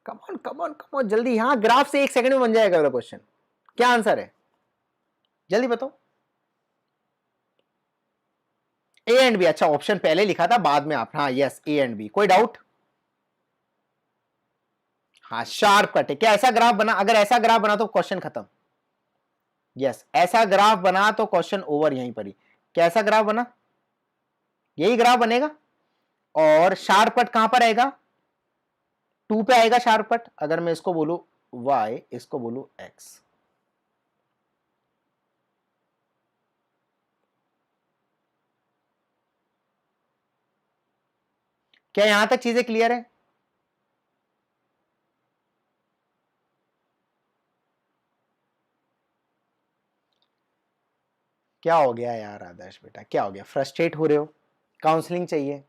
Come on come on come on, जल्दी। यहां ग्राफ से 1 सेकंड में बन जाएगा वाला क्वेश्चन। क्या आंसर है, जल्दी बताओ। ए एंड बी, अच्छा ऑप्शन पहले लिखा था बाद में आप, हाँ यस ए एंड बी, कोई डाउट? हाँ शार्प कट है। क्या ऐसा ग्राफ बना? अगर ऐसा ग्राफ बना तो क्वेश्चन खत्म। यस, ऐसा ग्राफ बना तो क्वेश्चन ओवर यहीं पर ही। कैसा ग्राफ बना? यही ग्राफ बनेगा। और शार्प कट कहां पर आएगा? 2 पे आएगा शार्प कट। अगर मैं इसको बोलू y, इसको बोलू x। क्या यहां तक चीजें क्लियर है? क्या हो गया यार आदर्श बेटा, क्या हो गया? फ्रस्ट्रेट हो रहे हो? काउंसलिंग चाहिए?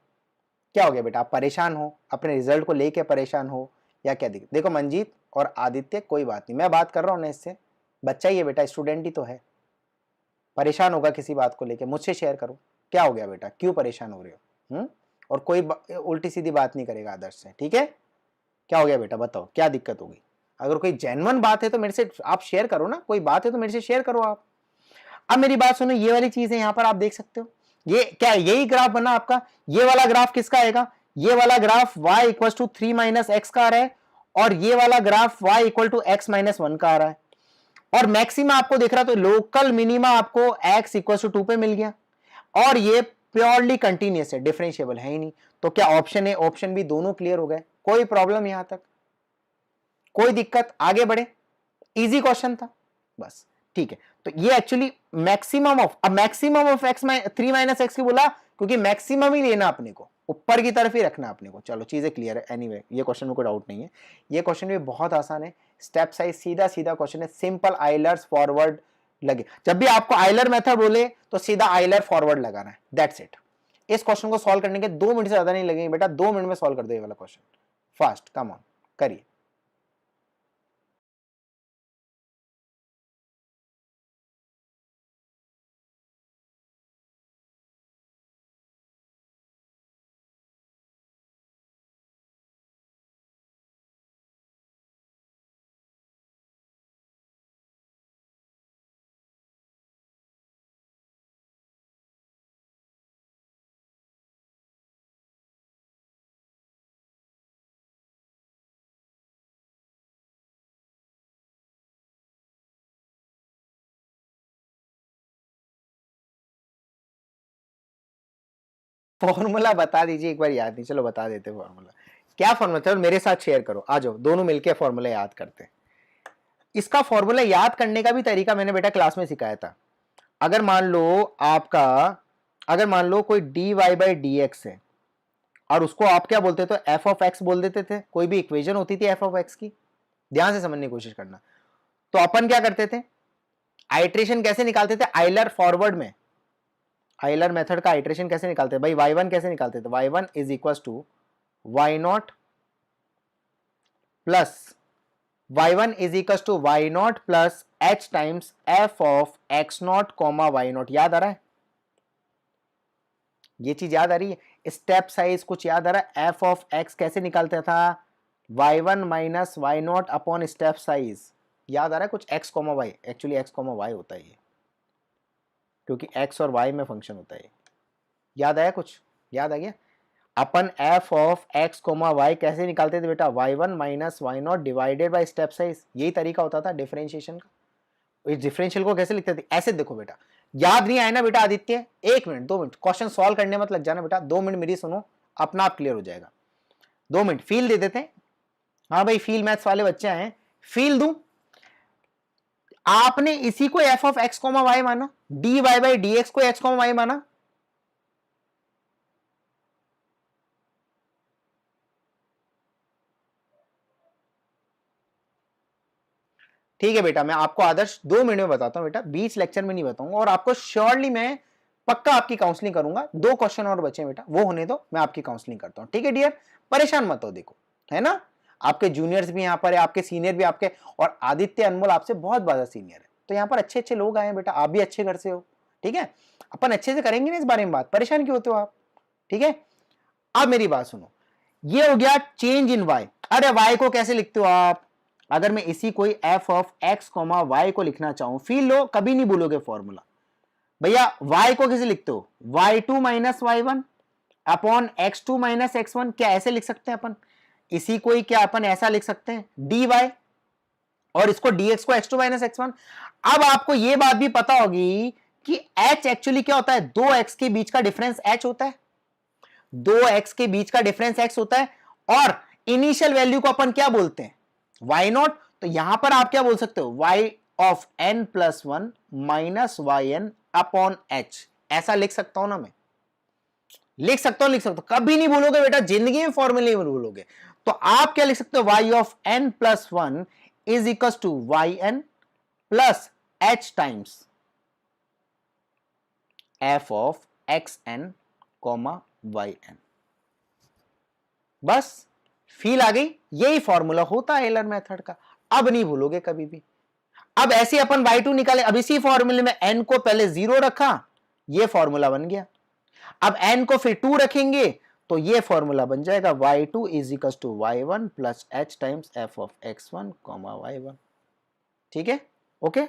क्या हो गया बेटा? आप परेशान हो? अपने रिजल्ट को लेके परेशान हो या क्या दिक्कत? देखो मंजीत और आदित्य, कोई बात नहीं, मैं बात कर रहा हूं ना इससे। बच्चा ही है बेटा, स्टूडेंट ही तो है। परेशान होगा किसी बात को लेके, मुझसे शेयर करो। क्या हो गया बेटा, क्यों परेशान हो रहे हो? और कोई उल्टी सीधी बात नहीं करेगा आदर्श से, ठीक है? क्या हो गया बेटा, बताओ क्या दिक्कत होगी? अगर कोई जेन्युइन बात है तो मेरे से आप शेयर करो ना, कोई बात है तो मेरे से शेयर करो आप। अब मेरी बात सुनो, ये वाली चीज है यहाँ पर आप देख सकते हो। ये क्या, यही ग्राफ बना आपका? ये वाला ग्राफ किसका आएगा? ये वाला graph y equal to 3 minus X का आ रहा है, और ये वाला graph y equal to X minus 1 का आ रहा है। और मैक्सिमा आपको दिख रहा है, तो लोकल मिनिमा आपको x इक्वल टू 2 पे मिल गया। और ये प्योरली कंटिन्यूस है, डिफरेंशिएबल है ही नहीं। तो क्या ऑप्शन ए ऑप्शन बी दोनों क्लियर हो गए? कोई प्रॉब्लम यहां तक? कोई दिक्कत? आगे बढ़े। इजी क्वेश्चन था बस, ठीक है। तो ये एक्चुअली मैक्सिमम ऑफ, अब maximum of x 3 minus x की बोला क्योंकि मैक्सिमम ही लेना अपने को, ऊपर की तरफ ही रखना अपने को। चलो चीजें क्लियर है। एनीवे ये क्वेश्चन में कोई डाउट नहीं है। ये क्वेश्चन भी बहुत आसान है, स्टेप साइज सीधा सीधा क्वेश्चन है, सिंपल आइलर्स फॉरवर्ड लगे। जब भी आपको आइलर मेथड बोले तो सीधा आइलर फॉरवर्ड लगाना है, दैट्स इट। इस क्वेश्चन को सॉल्व करने के 2 मिनट से ज्यादा नहीं लगेंगे बेटा, 2 मिनट में सॉल्व कर दो ये वाला क्वेश्चन। फास्ट, कम ऑन, करिए। फॉर्मूला बता दीजिए एक बार, याद नहीं, चलो बता देते फॉर्मूला। क्या फॉर्मूला? चलो मेरे साथ शेयर करो, आ जाओ दोनों मिलके फॉर्मूला याद करते हैं। इसका फॉर्मूला याद करने का भी तरीका मैंने बेटा क्लास में सिखाया था। अगर मान लो आपका, अगर मान लो कोई D Y by D X है, और उसको आप क्या बोलते थे? एफ ऑफ एक्स बोल देते थे। कोई भी इक्वेशन होती थी एफ ऑफ एक्स की, ध्यान से समझने की कोशिश करना। तो अपन क्या करते थे? आइट्रेशन कैसे निकालते थे? आइलर फॉरवर्ड में, आइलर मेथड का आइट्रेशन कैसे निकालते थे भाई? y1 कैसे निकालते थे? y1 is equal to y not plus y1 is equal to y not plus h times f of x not comma y not. याद आ रहा है? ये चीज याद आ रही है? स्टेप साइज कुछ याद आ रहा है? f ऑफ x कैसे निकालता था? y1 minus y not upon step size. याद आ रहा है कुछ? x comma y, actually x comma y होता है ये, क्योंकि x और y में फंक्शन होता है। याद आया कुछ? याद आ गया? अपन f of x comma y कैसे निकालते थे बेटा? y1 minus Y not divided by step size. यही तरीका होता था डिफरेंशिएशन का। इस डिफरेंशियल को कैसे लिखते थे? ऐसे देखो बेटा, याद नहीं आया ना बेटा Aditya? 1 minute 2 minute question solve करने मत लग जाना बेटा, 2 मिनट मेरी सुनो, अपना आप क्लियर हो जाएगा। 2 मिनट फील दे देते हैं। हाँ भाई फील मैथ्स वाले बच्चे आए, फील दूं? आपने इसी को f of x comma y माना, dy बाई dx को x कोमा y माना। ठीक है बेटा, मैं आपको आदर्श 2 मिनट में बताता हूं बेटा, 20 लेक्चर में नहीं बताऊंगा। और आपको श्योरली मैं पक्का आपकी काउंसलिंग करूंगा। 2 क्वेश्चन और बचे बेटा, वो होने दो, मैं आपकी काउंसलिंग करता हूं, ठीक है डियर? परेशान मत हो, देखो है ना, आपके जूनियर्स भी यहाँ पर है, आपके सीनियर भी आपके, और आदित्य अनमोल आपसे बहुत ज्यादा सीनियर है, तो यहाँ पर अच्छे अच्छे लोग आए हैं बेटा, आप भी अच्छे घर से हो, ठीक है? अपन अच्छे से करेंगे ना इस बारे में बात, परेशान क्यों होते हो आप? ठीक है, अब मेरी बात सुनो, ये हो गया चेंज इन वाई। अरे वाई को कैसे लिखते हो आप? अगर मैं इसी कोई f of x comma Y को लिखना चाहूं, फील लो, कभी नहीं भूलोगे फॉर्मूला भैया। y को कैसे लिखते हो? y2 minus Y one upon x2 minus X one. क्या ऐसे लिख सकते हैं अपन? इसी को ही क्या अपन ऐसा लिख सकते हैं dy, और इसको dx को x2 माइनस x1। अब आपको यह बात भी पता होगी कि h एक्चुअली क्या होता है, दो x के बीच का डिफरेंस h होता है, दो x के बीच का डिफरेंस x होता है, और इनिशियल वैल्यू को अपन क्या बोलते हैं, y नॉट। तो यहां पर आप क्या बोल सकते हो, y of n plus one minus Y N upon h, ऐसा लिख सकता हूं ना मैं, लिख सकता हूं, कभी नहीं भूलोगे बेटा, जिंदगी में फॉर्मूले नहीं भूलोगे। तो आप क्या लिख सकते हो, y of n plus one is equal to Y N plus h times f of X N comma Y N. बस फील आ गई, यही फॉर्मूला होता है एलर मेथड का, अब नहीं भूलोगे कभी भी। अब ऐसे अपन y2 निकाले, अब इसी फॉर्मूले में n को पहले 0 रखा, ये फॉर्मूला बन गया। अब n को फिर 2 रखेंगे तो ये फॉर्मूला बन जाएगा y2 is equal to y1 plus h times f of x1 comma y1। ठीक है, ओके।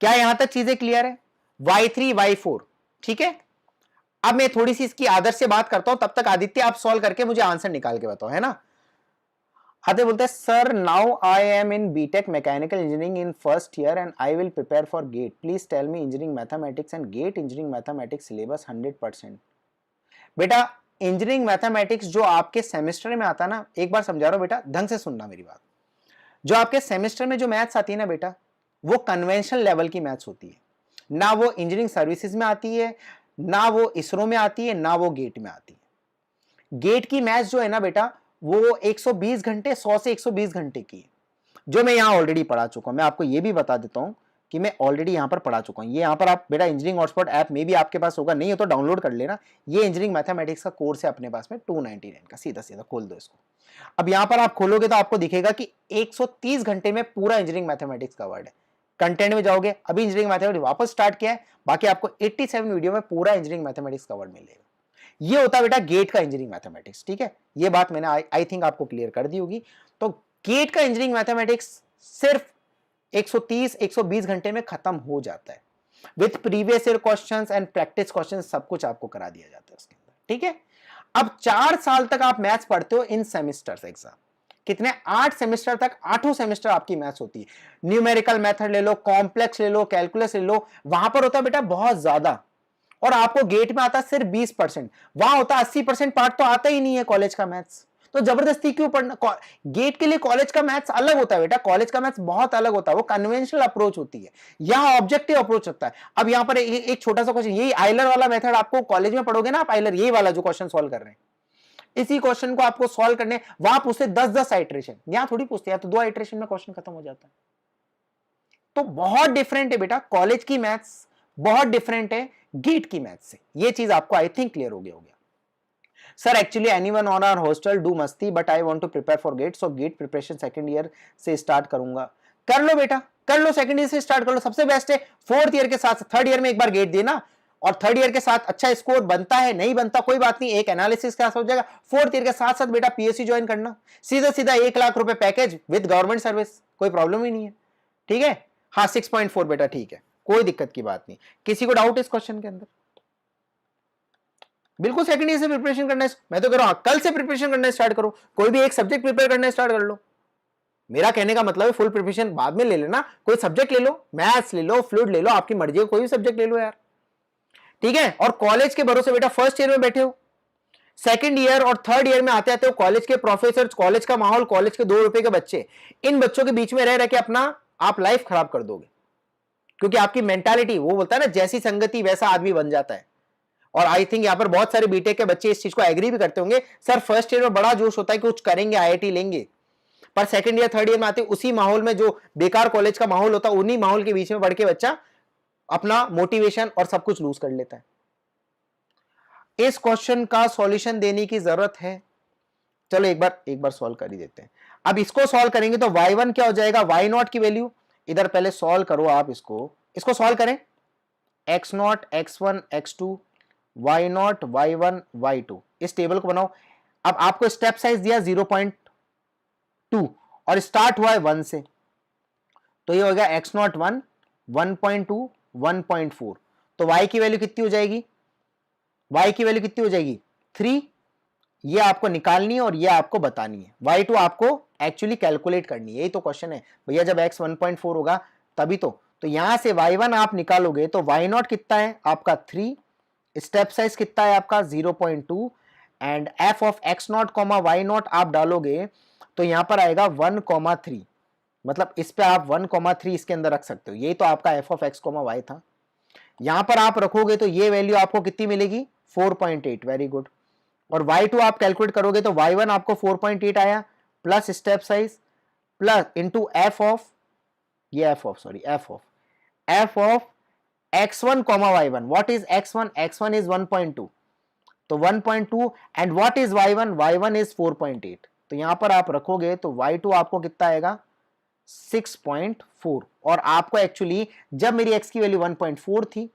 क्या यहां तक चीजें क्लियर है, y3 y4, ठीक है। अब मैं थोड़ी सी इसकी आदर्श से बात करता हूं, तब तक आदित्य आप सॉल्व करके मुझे आंसर निकाल के बताओ, है ना। आदित्य बोलते हैं sir now I am in BTech mechanical engineering in first year and I will prepare for GATE, please tell me engineering mathematics and GATE engineering mathematics syllabus 100%। बेटा इंजीनियरिंग मैथमेटिक्स जो आपके सेमेस्टर में आता ना, एक बार समझा रहा हूं बेटा, ढंग से सुनना मेरी बात। जो आपके सेमेस्टर में जो मैथ्स आती है ना बेटा, वो कन्वेंशनल लेवल की मैथ्स होती है, ना वो इंजीनियरिंग सर्विसेज में आती है, ना वो इसरो में आती है, ना वो गेट में आती है। गेट की मैथ्स जो है ना बेटा, वो 120 घंटे, 100 से 120 घंटे की है, जो मैं यहां ऑलरेडी पढ़ा चुका हूं। मैं आपको ये भी बता देता हूं कि मैं ऑलरेडी यहां पर पढ़ा चुका हूं। ये यहां पर आप बेटा इंजीनियरिंग हॉटस्पॉट ऐप में भी आपके पास होगा, नहीं हो तो डाउनलोड कर लेना। ये इंजीनियरिंग मैथमेटिक्स का कोर्स है अपने पास में 299 का, सीधा सीधा खोल दो इसको। अब यहां पर आप खोलोगे तो आपको दिखेगा कि 130 घंटे में पूरा इंजीनियरिंग मैथमेटिक्स कवर्ड है। कंटेंट में जाओगे, अभी इंजीनियरिंग मैथमेटिक्स वापस स्टार्ट किया है, बाकी आपको 87 वीडियो में पूरा इंजीनियरिंग मैथमेटिक्स कवर्ड मिलेगा। ये होता है बेटा गेट का इंजीनियरिंग मैथमेटिक्स, ठीक है। ये बात मैंने आई थिंक आपको क्लियर कर दी होगी। तो गेट का इंजीनियरिंग मैथमेटिक्स सिर्फ 130 120 घंटे में खत्म हो जाता है, with previous year questions and practice questions, सब कुछ आपको करा दिया जाता है उसके अंदर, ठीक है। अब 4 साल तक आप मैथ्स पढ़ते हो इन सेमेस्टर्स एग्जाम, कितने 8 सेमेस्टर तक, 8 सेमेस्टर आपकी मैथ्स होती है। न्यूमेरिकल मेथड ले लो, कॉम्प्लेक्स ले लो, कैलकुलस ले लो, वहां पर होता है बेटा बहुत ज्यादा, और आपको गेट में आता है सिर्फ 20%, वहां होता है 80% पार्ट तो आता ही नहीं है कॉलेज का मैथ्स। तो जबरदस्ती क्यों पढ़ना, गेट के लिए कॉलेज का मैथ्स अलग होता है बेटा, कॉलेज का मैथ्स बहुत अलग होता है, वो कन्वेंशनल अप्रोच होती है, यहां ऑब्जेक्टिव अप्रोच होता है। अब यहां पर एक छोटा सा क्वेश्चन, यही आइलर वाला मेथड आपको कॉलेज में पढ़ोगे ना आप, आइलर यही वाला जो क्वेश्चन सॉल्व कर रहे हैं, इसी क्वेश्चन को आपको सॉल्व करने, वहां पूछते 10-10 आइट्रेशन, यहां थोड़ी पूछते हैं, तो 2 आइट्रेशन में क्वेश्चन खत्म हो जाता है। तो बहुत डिफरेंट है बेटा, कॉलेज की मैथ्स बहुत डिफरेंट है गेट की मैथ्स से, ये चीज आपको आई थिंक क्लियर हो गया होगा। Sir actually anyone on our hostel do मस्ती but I want to prepare for GATE, so GATE preparation second year से स्टार्ट करूंगा। कर लो बेटा, कर लो, सेकंड ईयर से स्टार्ट कर लो, सबसे बेस्ट है। फोर्थ ईयर के साथ थर्ड ईयर में एक बार गेट देना, और थर्ड ईयर के साथ अच्छा स्कोर बनता है नहीं बनता कोई बात नहीं, एक एनालिसिस का हो जाएगा। फोर्थ ईयर के साथ साथ बेटा पीएससी ज्वाइन करना, सीधा सीधा 1 लाख रुपए पैकेज विद गवर्नमेंट सर्विस, कोई प्रॉब्लम ही नहीं है, ठीक है। हाँ 6.4 बेटा ठीक है, कोई दिक्कत की बात नहीं। किसी को डाउट इस क्वेश्चन के अंदर? बिल्कुल सेकंड ईयर से प्रिपरेशन करना है, मैं तो कह रहा हूं कल से प्रिपरेशन करना स्टार्ट करो, कोई भी एक सब्जेक्ट प्रिपेयर करना स्टार्ट कर लो। मेरा कहने का मतलब है फुल प्रिपरेशन बाद में ले लेना, कोई सब्जेक्ट ले लो, मैथ्स ले लो, फ्लूइड ले लो, आपकी मर्जी है, कोई भी सब्जेक्ट ले लो यार, ठीक है। और कॉलेज के भरोसे बेटा फर्स्ट ईयर में बैठे हो, सेकंड ईयर और थर्ड ईयर में आते आते हो कॉलेज के प्रोफेसर, कॉलेज का माहौल, कॉलेज के 2 रुपए के बच्चे, इन बच्चों के बीच में रह रह के अपना आप लाइफ खराब कर दोगे, क्योंकि आपकी मेंटालिटी, वो बोलता है ना जैसी संगति वैसा आदमी बन जाता है। और आई थिंक यहां पर बहुत सारे बीटेक के बच्चे इस चीज को एग्री भी करते होंगे, सर फर्स्ट ईयर में बड़ा जोश होता है कि कुछ करेंगे, आईआईटी लेंगे, पर सेकंड ईयर थर्ड ईयर में आते उसी माहौल में, जो बेकार कॉलेज का माहौल होता है, उन्हीं माहौल के बीच में बढ़ के बच्चा अपना मोटिवेशन और सब कुछ लूज कर लेता है। इस क्वेश्चन का सॉल्यूशन देने की जरूरत है, चलो एक बार सॉल्व कर ही देते हैं। अब इसको सॉल्व करेंगे तो y1 क्या हो जाएगा, y0 की वैल्यू इधर पहले सॉल्व करो आप, इसको सॉल्व करें, x0 x1 x2 y0 y1 y2, इस टेबल को बनाओ। अब आपको स्टेप साइज दिया 0.2 और स्टार्ट हुआ है 1 से, तो ये हो गया x0 1 1.2 1.4, तो y की वैल्यू कितनी हो जाएगी, y की वैल्यू कितनी हो जाएगी 3 ये आपको निकालनी है और ये आपको बतानी है, y2 आपको एक्चुअली कैलकुलेट करनी है। यही तो क्वेश्चन है भैया, जब x 1.4 होगा तभी तो यहां से y1 आप निकालोगे तो y0 कितना है आपका 3, स्टेप साइज कितना है आपका 0.2 and f of x0 y0 आप डालोगे तो यहां पर आएगा 1,3, मतलब इस पे आप 1,3 इसके अंदर रख सकते हो। यही तो आपका f ऑफ x, y था। यहां पर आप रखोगे तो ये वैल्यू आपको कितनी मिलेगी 4.8, वेरी गुड। और y2 आप कैलकुलेट करोगे तो y1 आपको 4.8 आया plus step size plus into f of x1 y1। What is x1? x1 is 1.2, तो 1.2 and what is y1? y1 is 4.8। तो यहां पर आप रखोगे तो y2 आपको कितना आएगा 6.4। और आपको एक्चुअली जब मेरी x की वैल्यू 1.4 थी,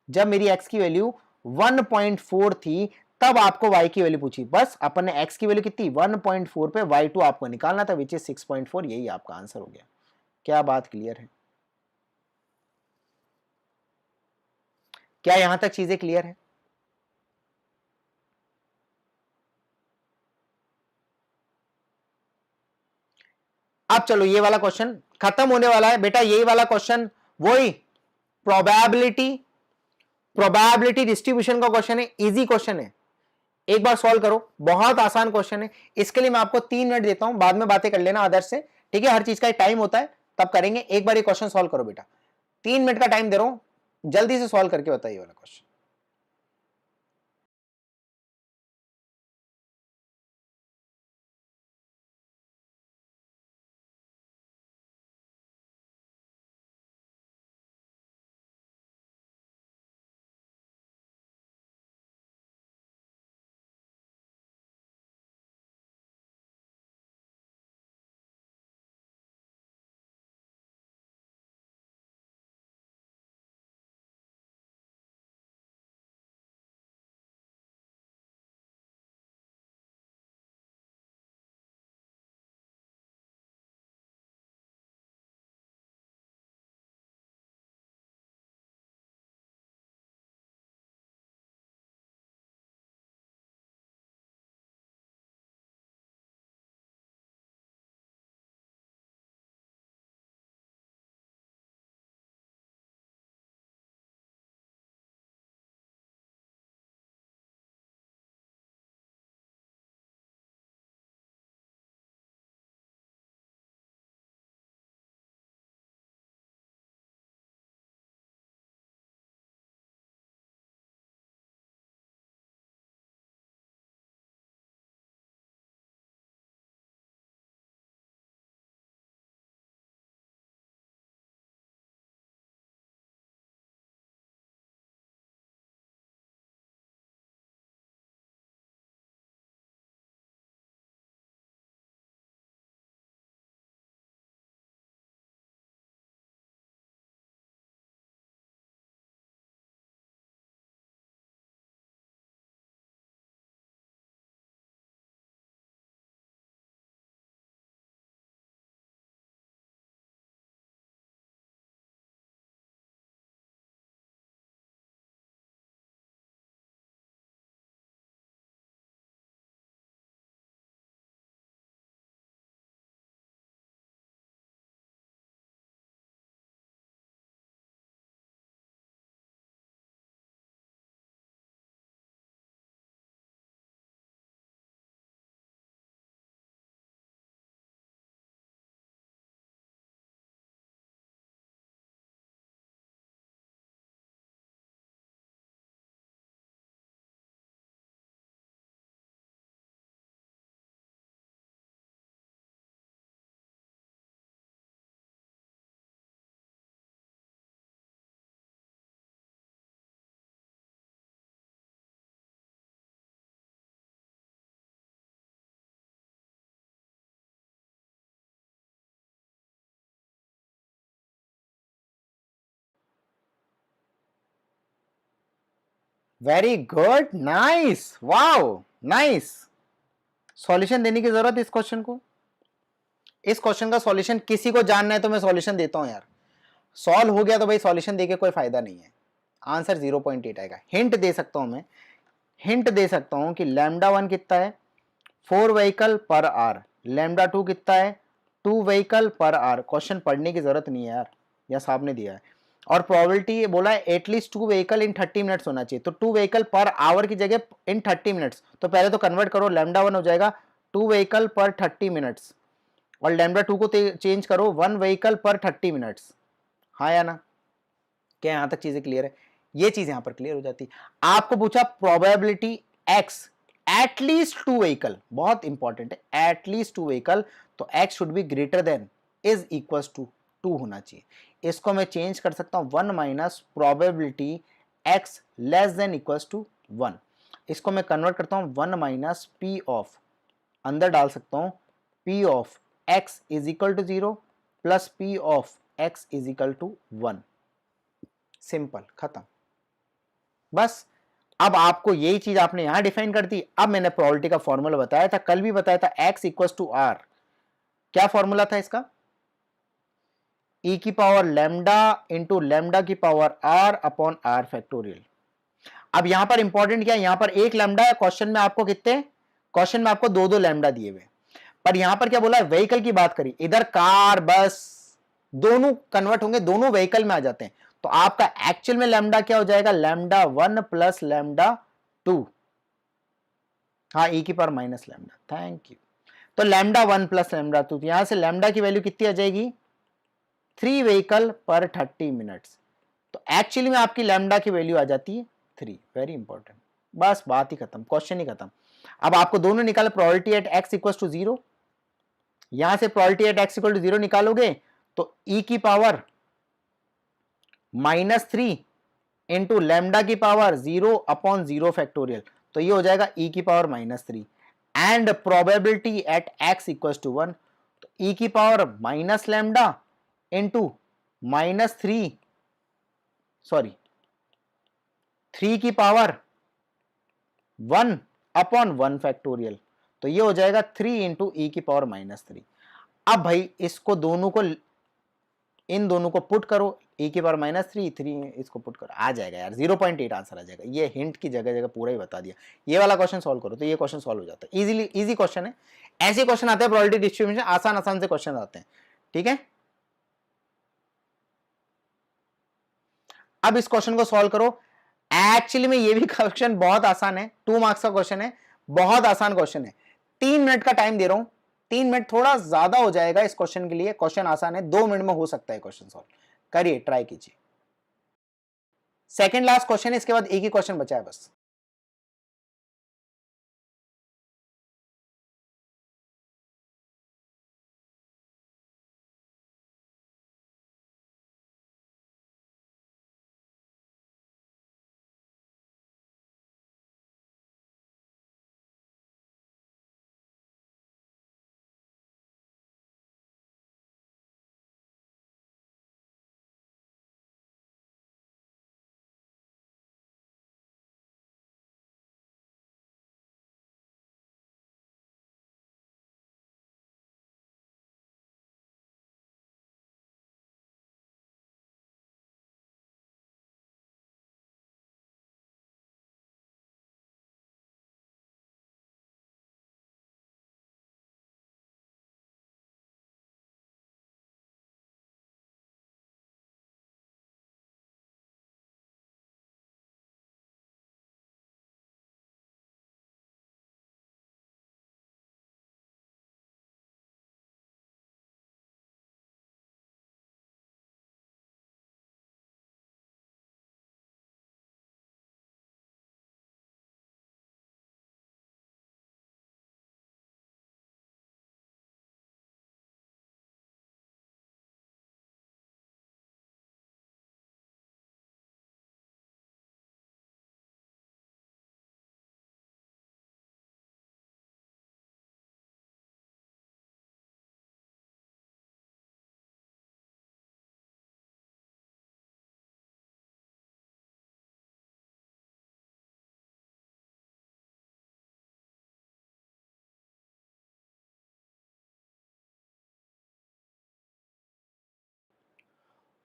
जब मेरी x की वैल्यू 1.4 थी तब आपको y की वैल्यू पूछी। बस अपन ने x की वैल्यू कितनी 1.4 पे y2 आपको निकालना था, विच इज 6.4। यही आपका आंसर हो गया। क्या बात क्लियर है? क्या यहां तक चीजें क्लियर है? अब चलो ये वाला क्वेश्चन खत्म होने वाला है बेटा। यही वाला क्वेश्चन वही प्रोबेबिलिटी डिस्ट्रीब्यूशन का क्वेश्चन है, इजी क्वेश्चन है। एक बार सॉल्व करो, बहुत आसान क्वेश्चन है। इसके लिए मैं आपको 3 मिनट देता हूं, बाद में बातें कर लेना अदर्स से, ठीक है? हर चीज का एक टाइम होता है, तब करेंगे। एक बार ये क्वेश्चन सॉल्व करो बेटा, 3 मिनट का टाइम दे रहा हूं, जल्दी से सॉल्व करके बताइए वाला question. Very good, nice, wow, nice. Solution देने की जरूरत इस क्वेश्चन को, इस क्वेश्चन का सॉल्यूशन किसी को जानना है तो मैं सॉल्यूशन देता हूं यार। सॉल्व हो गया तो भाई सॉल्यूशन देके कोई फायदा नहीं है। आंसर 0.8 आएगा। हिंट दे सकता हूं मैं, हिंट दे सकता हूं कि लैम्डा 1 कितना है, 4 व्हीकल पर आवर, लैम्डा 2 कितना है, 2 व्हीकल पर आवर। क्वेश्चन पढ़ने की जरूरत नहीं है यार, यह साहब ने दिया है। और प्रोबेबिलिटी बोला है एटलीस्ट 2 व्हीकल इन 30 मिनट्स होना चाहिए, तो 2 व्हीकल पर आवर की जगह इन 30 मिनट्स, तो पहले तो कन्वर्ट करो, लैम्डा 1 हो जाएगा 2 व्हीकल पर 30 मिनट्स, और लैम्डा 2 को चेंज करो 1 व्हीकल पर 30 मिनट्स। हाँ या ना? क्या यहां तक चीजें क्लियर है? ये चीज यहां पर क्लियर हो जाती है। आपको पूछा प्रोबेबिलिटी एक्स एटलीस्ट 2 व्हीकल, बहुत इंपॉर्टेंट है, एटलीस्ट 2 व्हीकल, तो X should be greater than is equal to 2 होना चाहिए। इसको मैं चेंज कर सकता हूं 1 minus probability X less than equal to 1। इसको मैं कन्वर्ट करता हूं 1 माइनस पी ऑफ, अंदर डाल सकता हूं P of X is equal to 0 plus P of X is equal to 1। Simple, खत्म। बस अब आपको यही चीज आपने यहां डिफाइन कर दी। अब मैंने प्रोबेबिलिटी का फॉर्मूला बताया था, कल भी बताया था, x इक्वल्स टू आर। क्या फॉर्मूला था इसका? e की पावर लैम्डा इंटू लैम्डा की power r upon r factorial. अब यहां पर इंपॉर्टेंट क्या है, यहां पर एक लैम्डा है, क्वेश्चन में आपको कितने, क्वेश्चन में आपको दो दो लैम्डा दिए हुए, पर यहां पर क्या बोला है, व्हीकल की बात करी, इधर कार बस दोनों कन्वर्ट होंगे, दोनों व्हीकल में आ जाते हैं, तो आपका एक्चुअल में लैम्डा क्या हो जाएगा, लैम्डा 1 प्लस लैम्डा 2। हाँ, e की power minus lambda, thank you. तो लैम्डा 1 प्लस लैम्डा 2, तो यहां से लैम्डा की वैल्यू कितनी आ जाएगी, 3 व्हीकल पर 30 मिनट्स, तो एक्चुअली में आपकी लैम्डा की वैल्यू आ जाती है 3। वेरी इंपॉर्टेंट, बस बात ही खत्म, क्वेश्चन ही खत्म। अब आपको दोनों निकाल, probability at X equal to 0, यहां से probability at X equal to 0 निकालोगे तो e की पावर -3 इंटू लैम्डा की पावर 0 अपॉन 0 फैक्टोरियल, तो ये हो जाएगा e की power -3 and probability at x equal to 1, तो e की power minus lambda into -3, sorry 3 की पावर 1 अपॉन 1 फैक्टोरियल, तो ये हो जाएगा 3 इंटू ई की पावर -3। अब भाई इसको दोनों को, इन दोनों को पुट करो, e की पावर -3, 3 इसको पुट करो, आ जाएगा यार 0.8 आंसर आ जाएगा। ये हिंट की जगह जगह पूरा ही बता दिया। ये वाला क्वेश्चन सॉल्व करो तो ये क्वेश्चन सॉल्व हो जाता है इजीली, इजी क्वेश्चन है। ऐसे क्वेश्चन आते हैं प्रोबेबिलिटी डिस्ट्रीब्यूशन, आसान आसान से क्वेश्चन आते हैं, ठीक है। अब इस क्वेश्चन को सॉल्व करो। एक्चुअली में ये भी क्वेश्चन बहुत आसान है, 2 मार्क्स का क्वेश्चन है, बहुत आसान क्वेश्चन है। 3 मिनट का टाइम दे रहा हूं, 3 मिनट थोड़ा ज्यादा हो जाएगा इस क्वेश्चन के लिए, क्वेश्चन आसान है, 2 मिनट में हो सकता है क्वेश्चन सॉल्व, करिए, ट्राई कीजिए। सेकंड लास्ट क्वेश्चन है, इसके बाद एक ही क्वेश्चन बचा है बस।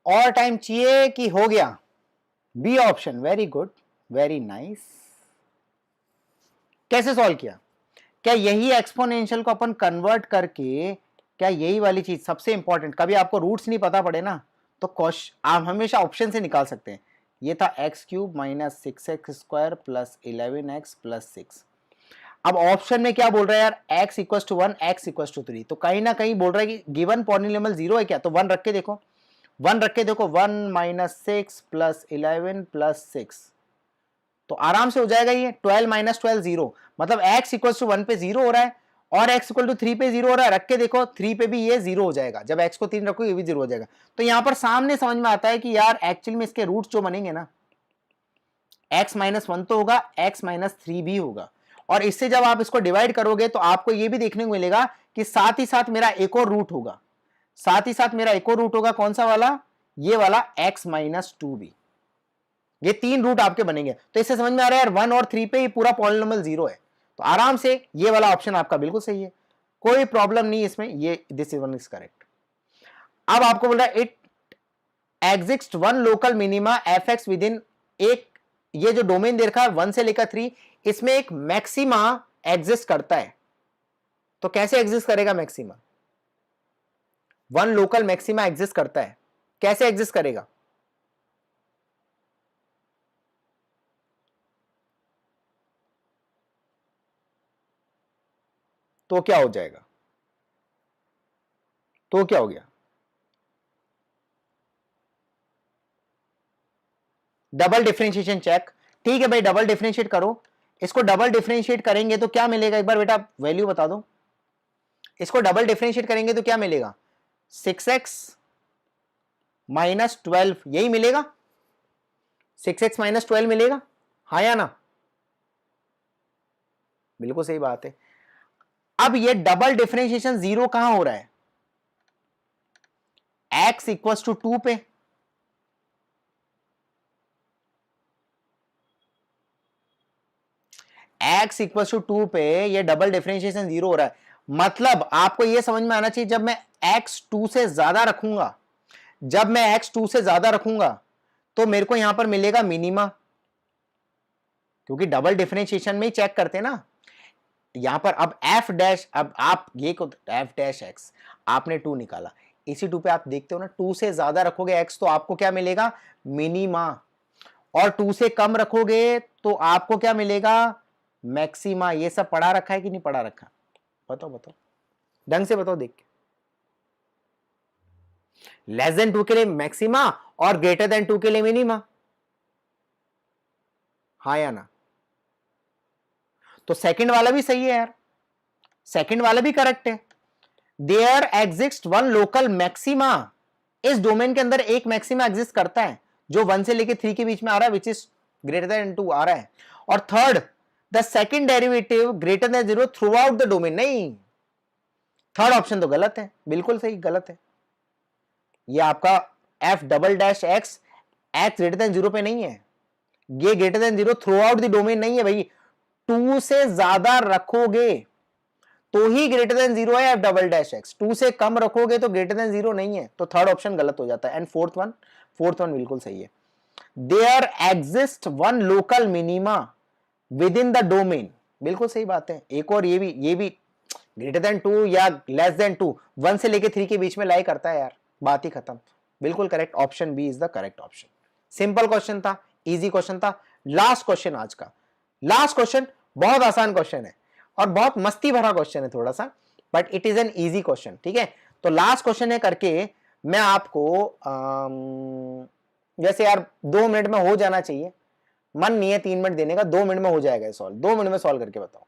और टाइम चाहिए कि हो गया? B option, very good, very nice. कैसे सॉल्व किया? क्या यही एक्सपोनेंशियल को अपन कन्वर्ट करके, क्या यही वाली चीज सबसे इंपॉर्टेंट, कभी आपको रूट्स नहीं पता पड़े ना, तो आप हमेशा ऑप्शन से निकाल सकते हैं। ये था x cube minus 6x² plus 11x plus 6। अब ऑप्शन में क्या बोल रहा है यार, x equal to 1, x equal to 3, तो कहीं ना कहीं बोल रहा है कि गिवन पॉलिनोमियल जीरो है क्या, तो 1 रख के देखो, 1 रख के देखो, 1 माइनस 6 प्लस 11 प्लस 6, तो आराम से हो जाएगा ये 12 माइनस 12 जीरो, मतलब x इक्वल टू 1 पे जीरो हो रहा है और x इक्वल टू 3 पे जीरो हो रहा है, रख के देखो 3 पे भी ये जीरो हो जाएगा, जब x को 3 रखो ये भी जीरो हो जाएगा। तो यहां पर सामने समझ में आता है कि यार एक्चुअली में इसके रूट्स जो बनेंगे ना, x माइनस 1 तो होगा, x माइनस 3 भी होगा, और इससे जब आप इसको डिवाइड करोगे तो आपको ये भी देखने को मिलेगा कि साथ ही साथ मेरा एक और रूट होगा, साथ ही साथ मेरा एक और रूट होगा, कौन सा वाला, ये वाला x माइनस 2 भी। ये 3 रूट आपके बनेंगे, तो इससे समझ में आ रहा है यार 1 और 3 पे ही पूरा पॉलिनोमियल जीरो है, तो आराम से ये वाला ऑप्शन आपका बिल्कुल सही है, कोई प्रॉब्लम नहीं इसमें, ये दिस वन इज करेक्ट। अब आपको बोल रहा है it exist one local minima F x with in, एक ये जो डोमेन दे रखा है 1 से लेकर 3, इसमें एक मैक्सिमा एग्जिस्ट करता है, तो कैसे एग्जिस्ट करेगा maxima, one local maxima exist करता है, कैसे एग्जिस्ट करेगा, तो क्या हो जाएगा, तो क्या हो गया, डबल डिफरेंशिएशन चेक, ठीक है भाई डबल डिफरेंशिएट करो, इसको डबल डिफरेंशिएट करेंगे तो क्या मिलेगा, एक बार बेटा वैल्यू बता दो, इसको डबल डिफरेंशिएट करेंगे तो क्या मिलेगा, 6x माइनस 12 यही मिलेगा, 6x माइनस 12 मिलेगा, हाँ या ना, बिल्कुल सही बात है। अब ये डबल डिफरेंशिएशन जीरो कहां हो रहा है, x इक्वल टू 2 पे, x इक्वल टू 2 पे ये डबल डिफरेंशिएशन जीरो हो रहा है, मतलब आपको ये समझ में आना चाहिए, जब मैं x 2 से ज्यादा रखूंगा, जब मैं x 2 से ज्यादा रखूंगा तो मेरे को यहां पर मिलेगा मिनिमा, क्योंकि डबल डिफरेंशिएशन में ही चेक करते हैं ना, यहां पर अब f डैश, अब आप ये को f डैश x आपने 2 निकाला, इसी 2 पे आप देखते हो ना, 2 से ज्यादा रखोगे x तो आपको क्या मिलेगा, मिनिमा, और 2 से कम रखोगे तो आपको क्या मिलेगा, मैक्सिमा। ये सब पढ़ा रखा है कि नहीं पढ़ा रखा, बताओ बताओ, ढंग से बताओ देख के, लेस देन 2 के लिए मैक्सिमा और ग्रेटर देन 2 के लिए मिनिमा, हाँ या ना, तो सेकंड वाला भी सही है यार, सेकंड वाला भी करेक्ट है, there exist one local maxima, इस डोमेन के अंदर एक मैक्सिमा एग्जिस्ट करता है जो 1 से लेके 3 के बीच में आ रहा है, विच इज ग्रेटर देन 2 आ रहा है, और third the second derivative greater than 0 through out the domain, नहीं, थर्ड ऑप्शन तो गलत है, बिल्कुल सही गलत है, ये आपका F double dash x x greater than 0 पे नहीं है, ये greater than 0 through out the domain नहीं है भाई, 2 से ज्यादा रखोगे तो ही ग्रेटर देन 0 है एफ डबल डैश एक्स, 2 से कम रखोगे तो ग्रेटर देन 0 नहीं है, तो थर्ड ऑप्शन गलत हो जाता है, एंड फोर्थ वन बिल्कुल सही है, there exist one local minima within the domain, बिल्कुल सही बात है, एक और ये भी ग्रेटर देन 2 या लेस देन 2, 1 से लेके 3 के बीच में लाई करता है यार, बात ही खत्म, बिल्कुल correct, option B is the correct option. Simple question था, इजी क्वेश्चन था। लास्ट क्वेश्चन आज का, लास्ट क्वेश्चन बहुत आसान क्वेश्चन है और बहुत मस्ती भरा क्वेश्चन है थोड़ा सा, but it is an easy question, ठीक है, तो लास्ट क्वेश्चन है करके मैं आपको जैसे यार 2 मिनट में हो जाना चाहिए, मन नहीं है 3 मिनट देने का, 2 मिनट में हो जाएगा सॉल्व, 2 मिनट में सॉल्व करके बताओ।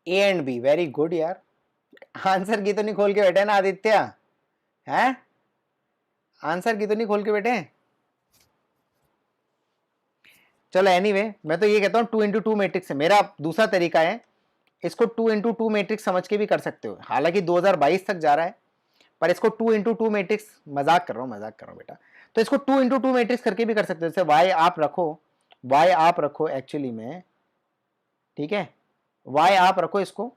A and B, very good यार, आंसर की तो नहीं खोल के बैठे ना आदित्य, हैं आंसर की तो नहीं खोल के बैठे। चलो एनीवे, मैं तो ये कहता हूँ 2x2 मैट्रिक्स है, मेरा दूसरा तरीका है, इसको 2x2 मैट्रिक्स समझ के भी कर सकते हो, हालांकि 2022 तक जा रहा है, पर इसको 2x2 मैट्रिक्स, मजाक कर रहा हूँ बेटा, तो इसको 2x2 मैट्रिक्स करके भी कर सकते हो। जैसे y आप रखो एक्चुअली में, ठीक है, y आप रखो इसको,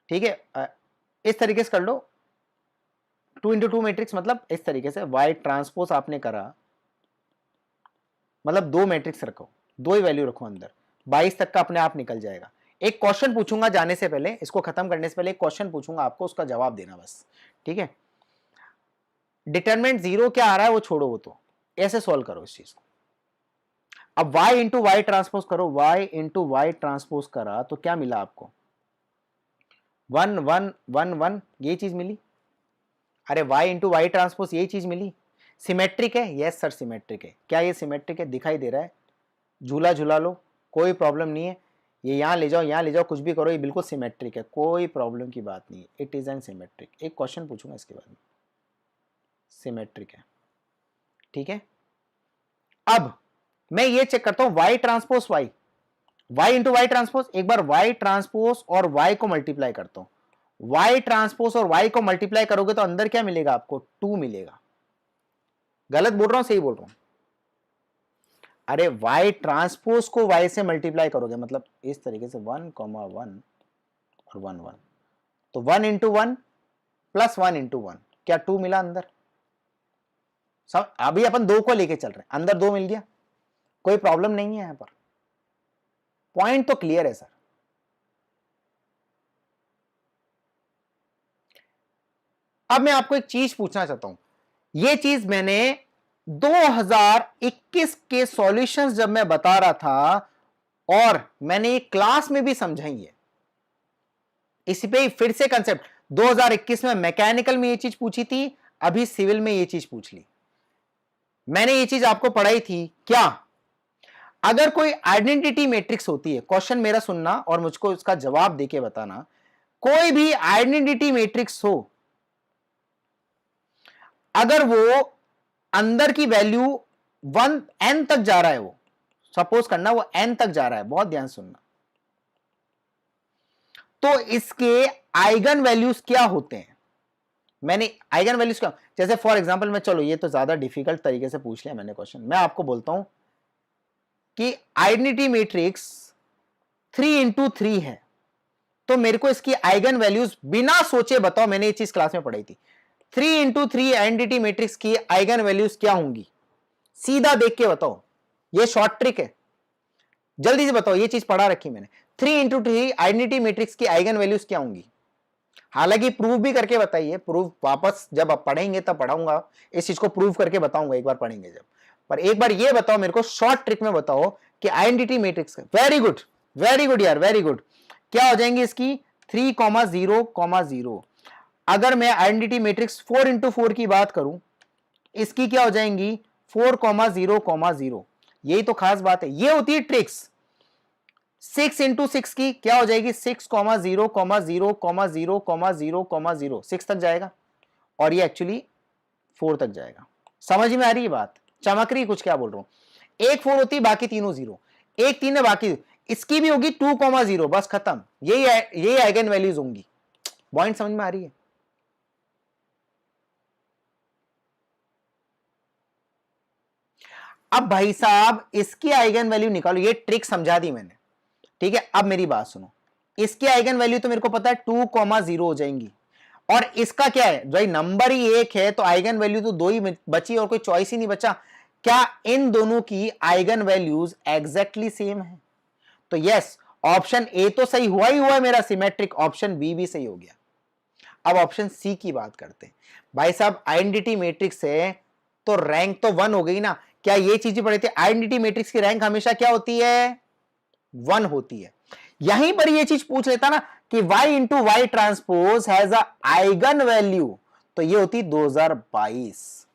ठीक है, इस तरीके से कर लो 2x2 मैट्रिक्स, मतलब इस तरीके से y ट्रांसपोज आपने करा, मतलब 2 मैट्रिक्स रखो, 2 ही वैल्यू रखो अंदर, 22 तक का अपने आप निकल जाएगा। एक क्वेश्चन पूछूंगा जाने से पहले, इसको खत्म करने से पहले एक क्वेश्चन पूछूंगा आपको, उसका जवाब देना बस, ठीक है। डिटरमिनेंट 0 क्या आ रहा है वो छोड़ो, वो तो ऐसे सॉल्व करो इस चीज को। अब y इंटू वाई ट्रांसपोज करो, y इंटू वाई ट्रांसपोज करा तो क्या मिला आपको, 1 1 1 1, ये चीज मिली। अरे y इंटू वाई ट्रांसपोज ये चीज मिली। सिमेट्रिक है, यस सर सिमेट्रिक है। क्या ये सिमेट्रिक है, दिखाई दे रहा है, झूला झूला लो, कोई प्रॉब्लम नहीं है, ये यहाँ ले जाओ, कुछ भी करो, ये बिल्कुल सिमेट्रिक है, कोई प्रॉब्लम की बात नहीं है, इट इज एन सिमेट्रिक। एक क्वेश्चन पूछूंगा इसके बाद में, सिमेट्रिक है, ठीक है। अब मैं ये चेक करता हूं y transpose y into Y transpose, एक बार y ट्रांसपोज और y को मल्टीप्लाई करता हूं, y ट्रांसपोज और y को मल्टीप्लाई करोगे तो अंदर क्या मिलेगा आपको, 2 मिलेगा। गलत बोल रहा हूं सही बोल रहा हूं, अरे y ट्रांसपोज को y से मल्टीप्लाई करोगे, मतलब इस तरीके से 1, 1 और 1 1, तो 1 इंटू 1 प्लस 1 इंटू 1, क्या 2 मिला अंदर। सब अभी अपन 2 को लेके चल रहे हैं, अंदर 2 मिल गया, कोई प्रॉब्लम नहीं है यहां पर, पॉइंट तो क्लियर है सर। अब मैं आपको एक चीज पूछना चाहता हूं, ये चीज मैंने 2021 के सॉल्यूशंस जब मैं बता रहा था और मैंने एक क्लास में भी समझाई है, इसी पे फिर से कंसेप्ट, 2021 में मैकेनिकल में ये चीज पूछी थी, अभी सिविल में ये चीज पूछ ली, मैंने ये चीज आपको पढ़ाई थी क्या। अगर कोई आइडेंटिटी मैट्रिक्स होती है, क्वेश्चन मेरा सुनना और मुझको इसका जवाब देके बताना, कोई भी आइडेंटिटी मैट्रिक्स हो, अगर वो अंदर की वैल्यू 1 n तक जा रहा है, वो सपोज करना वो n तक जा रहा है, बहुत ध्यान सुनना, तो इसके आइगन वैल्यूज क्या होते हैं। मैंने आइगन वैल्यूज क्या, जैसे फॉर एग्जांपल मैं, चलो ये तो ज्यादा डिफिकल्ट तरीके से पूछ लिया मैंने क्वेश्चन, मैं आपको बोलता हूं कि आइडेंटिटी मैट्रिक्स 3 इंटू 3 है, तो मेरे को इसकी आइगन वैल्यूज बिना सोचे बताओ, मैंने ये चीज क्लास में पढ़ाई थी, 3 इंटू 3 आइडेंटिटी मैट्रिक्स की आइगन वैल्यूज क्या होंगी, सीधा देख के बताओ, ये शॉर्ट ट्रिक है, जल्दी से बताओ, ये चीज पढ़ा रखी मैंने, 3 इंटू 3 आइडेंटिटी मैट्रिक्स की आइगन वैल्यूज क्या होंगी। हालांकि प्रूव भी करके बताइए, प्रूव वापस जब आप पढ़ेंगे तब पढ़ाऊंगा, इस चीज को प्रूव करके बताऊंगा एक बार पढ़ेंगे जब, पर एक बार ये बताओ मेरे को, शॉर्ट ट्रिक में बताओ कि आइडेंटिटी मैट्रिक्स, वेरी गुड यार, वेरी गुड, क्या हो जाएंगी इसकी 3,0,0, अगर मैं आइडेंटिटी मैट्रिक्स 4 इंटू 4 की बात करूं, इसकी क्या हो जाएंगी 4,0,0, यही तो खास बात है, ये होती है ट्रिक्स। 6 इंटू 6 की क्या हो जाएगी 6,0,0,0,0,0, 6 तक जाएगा, और ये एक्चुअली 4 तक जाएगा। समझ में आ रही है बात, चमक रही कुछ, क्या बोल रहा हूं, एक 4 होती है, बाकी तीनों 0, एक 3 है बाकी, इसकी भी होगी 2,0, बस खत्म, यही आइगन वैल्यूज होंगी। पॉइंट समझ में आ रही है। अब भाई साहब इसकी आइगन वैल्यू निकालो, ये ट्रिक समझा दी मैंने, ठीक है। अब मेरी बात सुनो, इसकी आइगन वैल्यू तो मेरे को पता है 2,0 हो जाएंगी, और इसका क्या है भाई, नंबर ही एक है तो आइगन वैल्यू तो 2 ही बची और कोई चॉइस ही नहीं बचा। क्या इन दोनों की आइगन वैल्यूज एग्जैक्टली सेम है, तो यस, ऑप्शन ए तो सही हुआ ही हुआ है मेरा सिमेट्रिक, ऑप्शन बी भी सही हो गया। अब ऑप्शन सी की बात करते हैं, भाई साहब आइडेंटिटी मैट्रिक्स है तो रैंक तो 1 हो गई ना, क्या ये चीजें पढ़े थे, आइडेंटिटी मैट्रिक्स की रैंक हमेशा क्या होती है 1 होती है। यहीं पर ये चीज पूछ लेता ना कि y into Y transpose has a eigen value, तो ये होती 2022,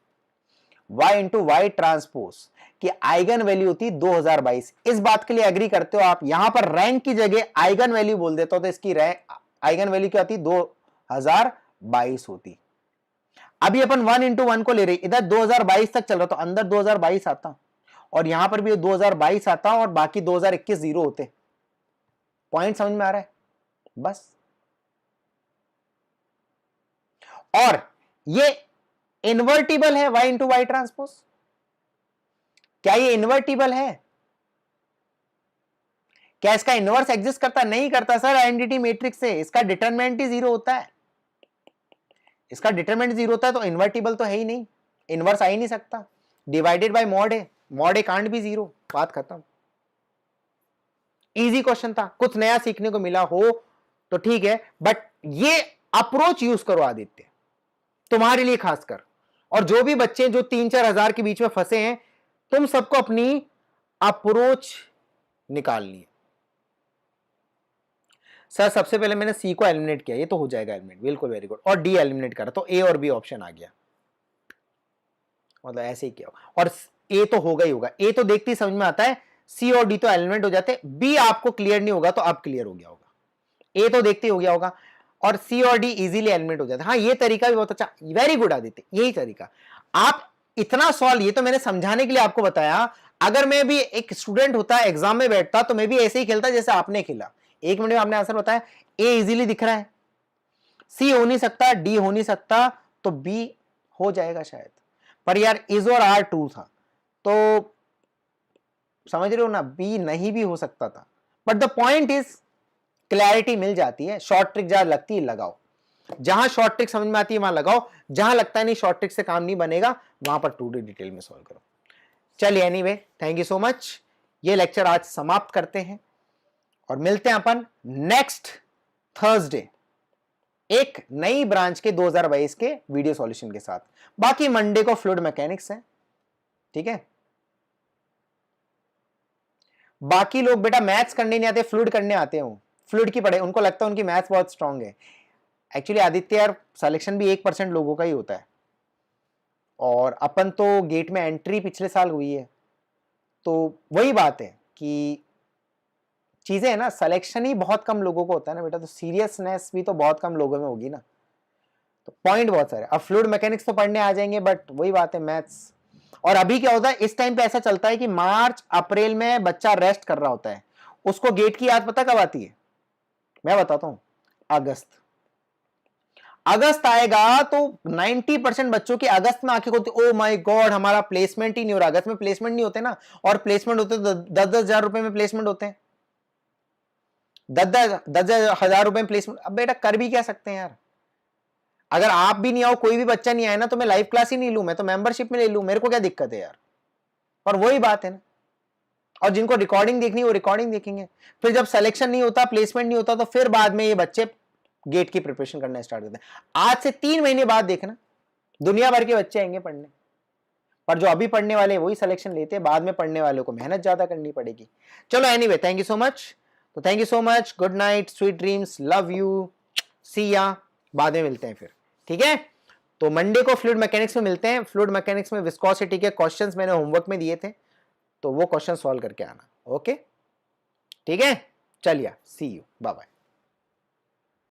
y इंटू वाई ट्रांसपोज कि आइगन वैल्यू होती 2022। इस बात के लिए एग्री करते हो आप? यहां पर रैंक की जगह आइगन वैल्यू बोल देता हो तो इसकी रैंक आइगन वैल्यू क्या होती? 2022 होती। अभी अपन 1 into 1 को ले रहे, इधर 2022 तक चल रहा तो अंदर 2022 आता और यहां पर भी 2022 आता और बाकी 2021 जीरो होते। पॉइंट समझ में आ रहा है? बस। और ये इन्वर्टिबल है y इंटू वाई ट्रांसपोज। क्या ये इन्वर्टिबल है? क्या इसका इनवर्स एग्जिस्ट करता? नहीं करता सर। आइडेंटिटी मैट्रिक्स से इसका डिटरमिनेंट ही जीरो होता है। इसका डिटरमिनेंट जीरो होता है तो इन्वर्टिबल तो है ही नहीं, इनवर्स आ ही नहीं सकता। डिवाइडेड बाय मॉड है, मॉड ए कांट भी जीरो, बात खत्म। इजी क्वेश्चन था, कुछ नया सीखने को मिला हो तो ठीक है, बट ये अप्रोच यूज करो आदित्य, तुम्हारे लिए खासकर। और जो भी बच्चे जो 3-4 हजार के बीच में फंसे हैं, तुम सबको अपनी अप्रोच निकालनी है। सर सबसे पहले मैंने सी को एलिमिनेट किया, ये तो हो जाएगा एलिमिनेट, बिल्कुल वेरी गुड। और डी एलिमिनेट करा तो ए और बी ऑप्शन आ गया, मतलब ऐसे ही किया। और ए तो होगा ही होगा, ए तो देखते ही समझ में आता है, सी और डी तो एलिमिनेट हो जाते, बी आपको क्लियर नहीं होगा तो अब क्लियर हो गया होगा। ए तो देखते ही हो गया होगा और सी और डी इजीली एलिमिनेट हो जाता है। हाँ ये तरीका भी बहुत अच्छा, वेरी गुड आदित्य, यही तरीका। आप इतना सॉल्व, ये तो मैंने समझाने के लिए आपको बताया। अगर मैं भी एक स्टूडेंट होता, एग्जाम में बैठता, तो मैं भी ऐसे ही खेलता जैसे आपने खेला। 1 मिनट में आपने आंसर बताया, ए इजीली दिख रहा है, सी हो नहीं सकता, डी हो नहीं सकता, तो बी हो जाएगा शायद। पर यार इज और आर ट्रू था, तो समझ रहे हो ना, बी नहीं भी हो सकता था। But the point is clarity मिल जाती है। शॉर्ट ट्रिक जहां लगती है लगाओ, जहां शॉर्ट ट्रिक समझ में आती है वहां लगाओ, जहां लगता है नहीं शॉर्ट ट्रिक से काम नहीं बनेगा वहां पर 2D डिटेल में सॉल्व करो। चलिए anyway, thank you so much. ये लेक्चर आज समाप्त करते हैं और मिलते हैं अपन नेक्स्ट थर्सडे एक नई ब्रांच के 2022 के वीडियो सॉल्यूशन के साथ। बाकी मंडे को फ्लूइड मैकेनिक्स है, ठीक है। बाकी लोग बेटा मैथ्स करने नहीं आते, फ्लूइड करने आते हैं, फ्लूइड की पढ़े, उनको लगता है उनकी मैथ्स बहुत स्ट्रांग है। एक्चुअली आदित्य यार सिलेक्शन भी 1% लोगों का ही होता है, और अपन तो गेट में एंट्री पिछले साल हुई है, तो वही बात है कि चीजें है ना, सिलेक्शन ही बहुत कम लोगों को होता है ना बेटा, तो सीरियसनेस भी तो बहुत कम लोगों में होगी ना, तो पॉइंट बहुत सारे। अब फ्लूइड मैकेनिक्स तो पढ़ने आ जाएंगे, बट वही बात है मैथ्स। और अभी क्या होता है इस टाइम पे, ऐसा चलता है कि मार्च अप्रैल में बच्चा रेस्ट कर रहा होता है, उसको गेट की याद पता कब आती है? मैं बताता हूं, अगस्त। अगस्त आएगा तो 90% बच्चों की अगस्त में आंखें खोलती, ओ माय गॉड हमारा प्लेसमेंट ही नहीं हो रहा। अगस्त में प्लेसमेंट नहीं होते ना, और प्लेसमेंट होते तो 10-10 हजार रुपए में प्लेसमेंट होते हैं, 10-10 हजार रुपए में प्लेसमेंट। अब बेटा कर भी क्या सकते हैं यार, अगर आप भी नहीं आओ, कोई भी बच्चा नहीं आए ना, तो मैं लाइव क्लास ही नहीं लूं, मैं तो मेंबरशिप में ले लूं, मेरे को क्या दिक्कत है यार। और वही बात है ना, और जिनको रिकॉर्डिंग देखनी है वो रिकॉर्डिंग देखेंगे। फिर जब सिलेक्शन नहीं होता, प्लेसमेंट नहीं होता, तो फिर बाद में ये बच्चे गेट की प्रिपरेशन करना स्टार्ट करते हैं। आज से 3 महीने बाद देखना दुनिया भर के बच्चे आएंगे पढ़ने, पर जो अभी पढ़ने वाले वही सिलेक्शन लेते हैं, बाद में पढ़ने वालों को मेहनत ज्यादा करनी पड़ेगी। चलो anyway, thank you so much. तो thank you so much, good night, sweet dreams, love you, see ya, बाद में मिलते हैं फिर, ठीक है। तो मंडे को फ्लूइड मैकेनिक्स में मिलते हैं। फ्लूइड मैकेनिक्स में विस्कोसिटी के क्वेश्चंस मैंने होमवर्क में दिए थे, तो वो क्वेश्चन सॉल्व करके आना, ओके, ठीक है। चलिए, सी यू, बाय बाय।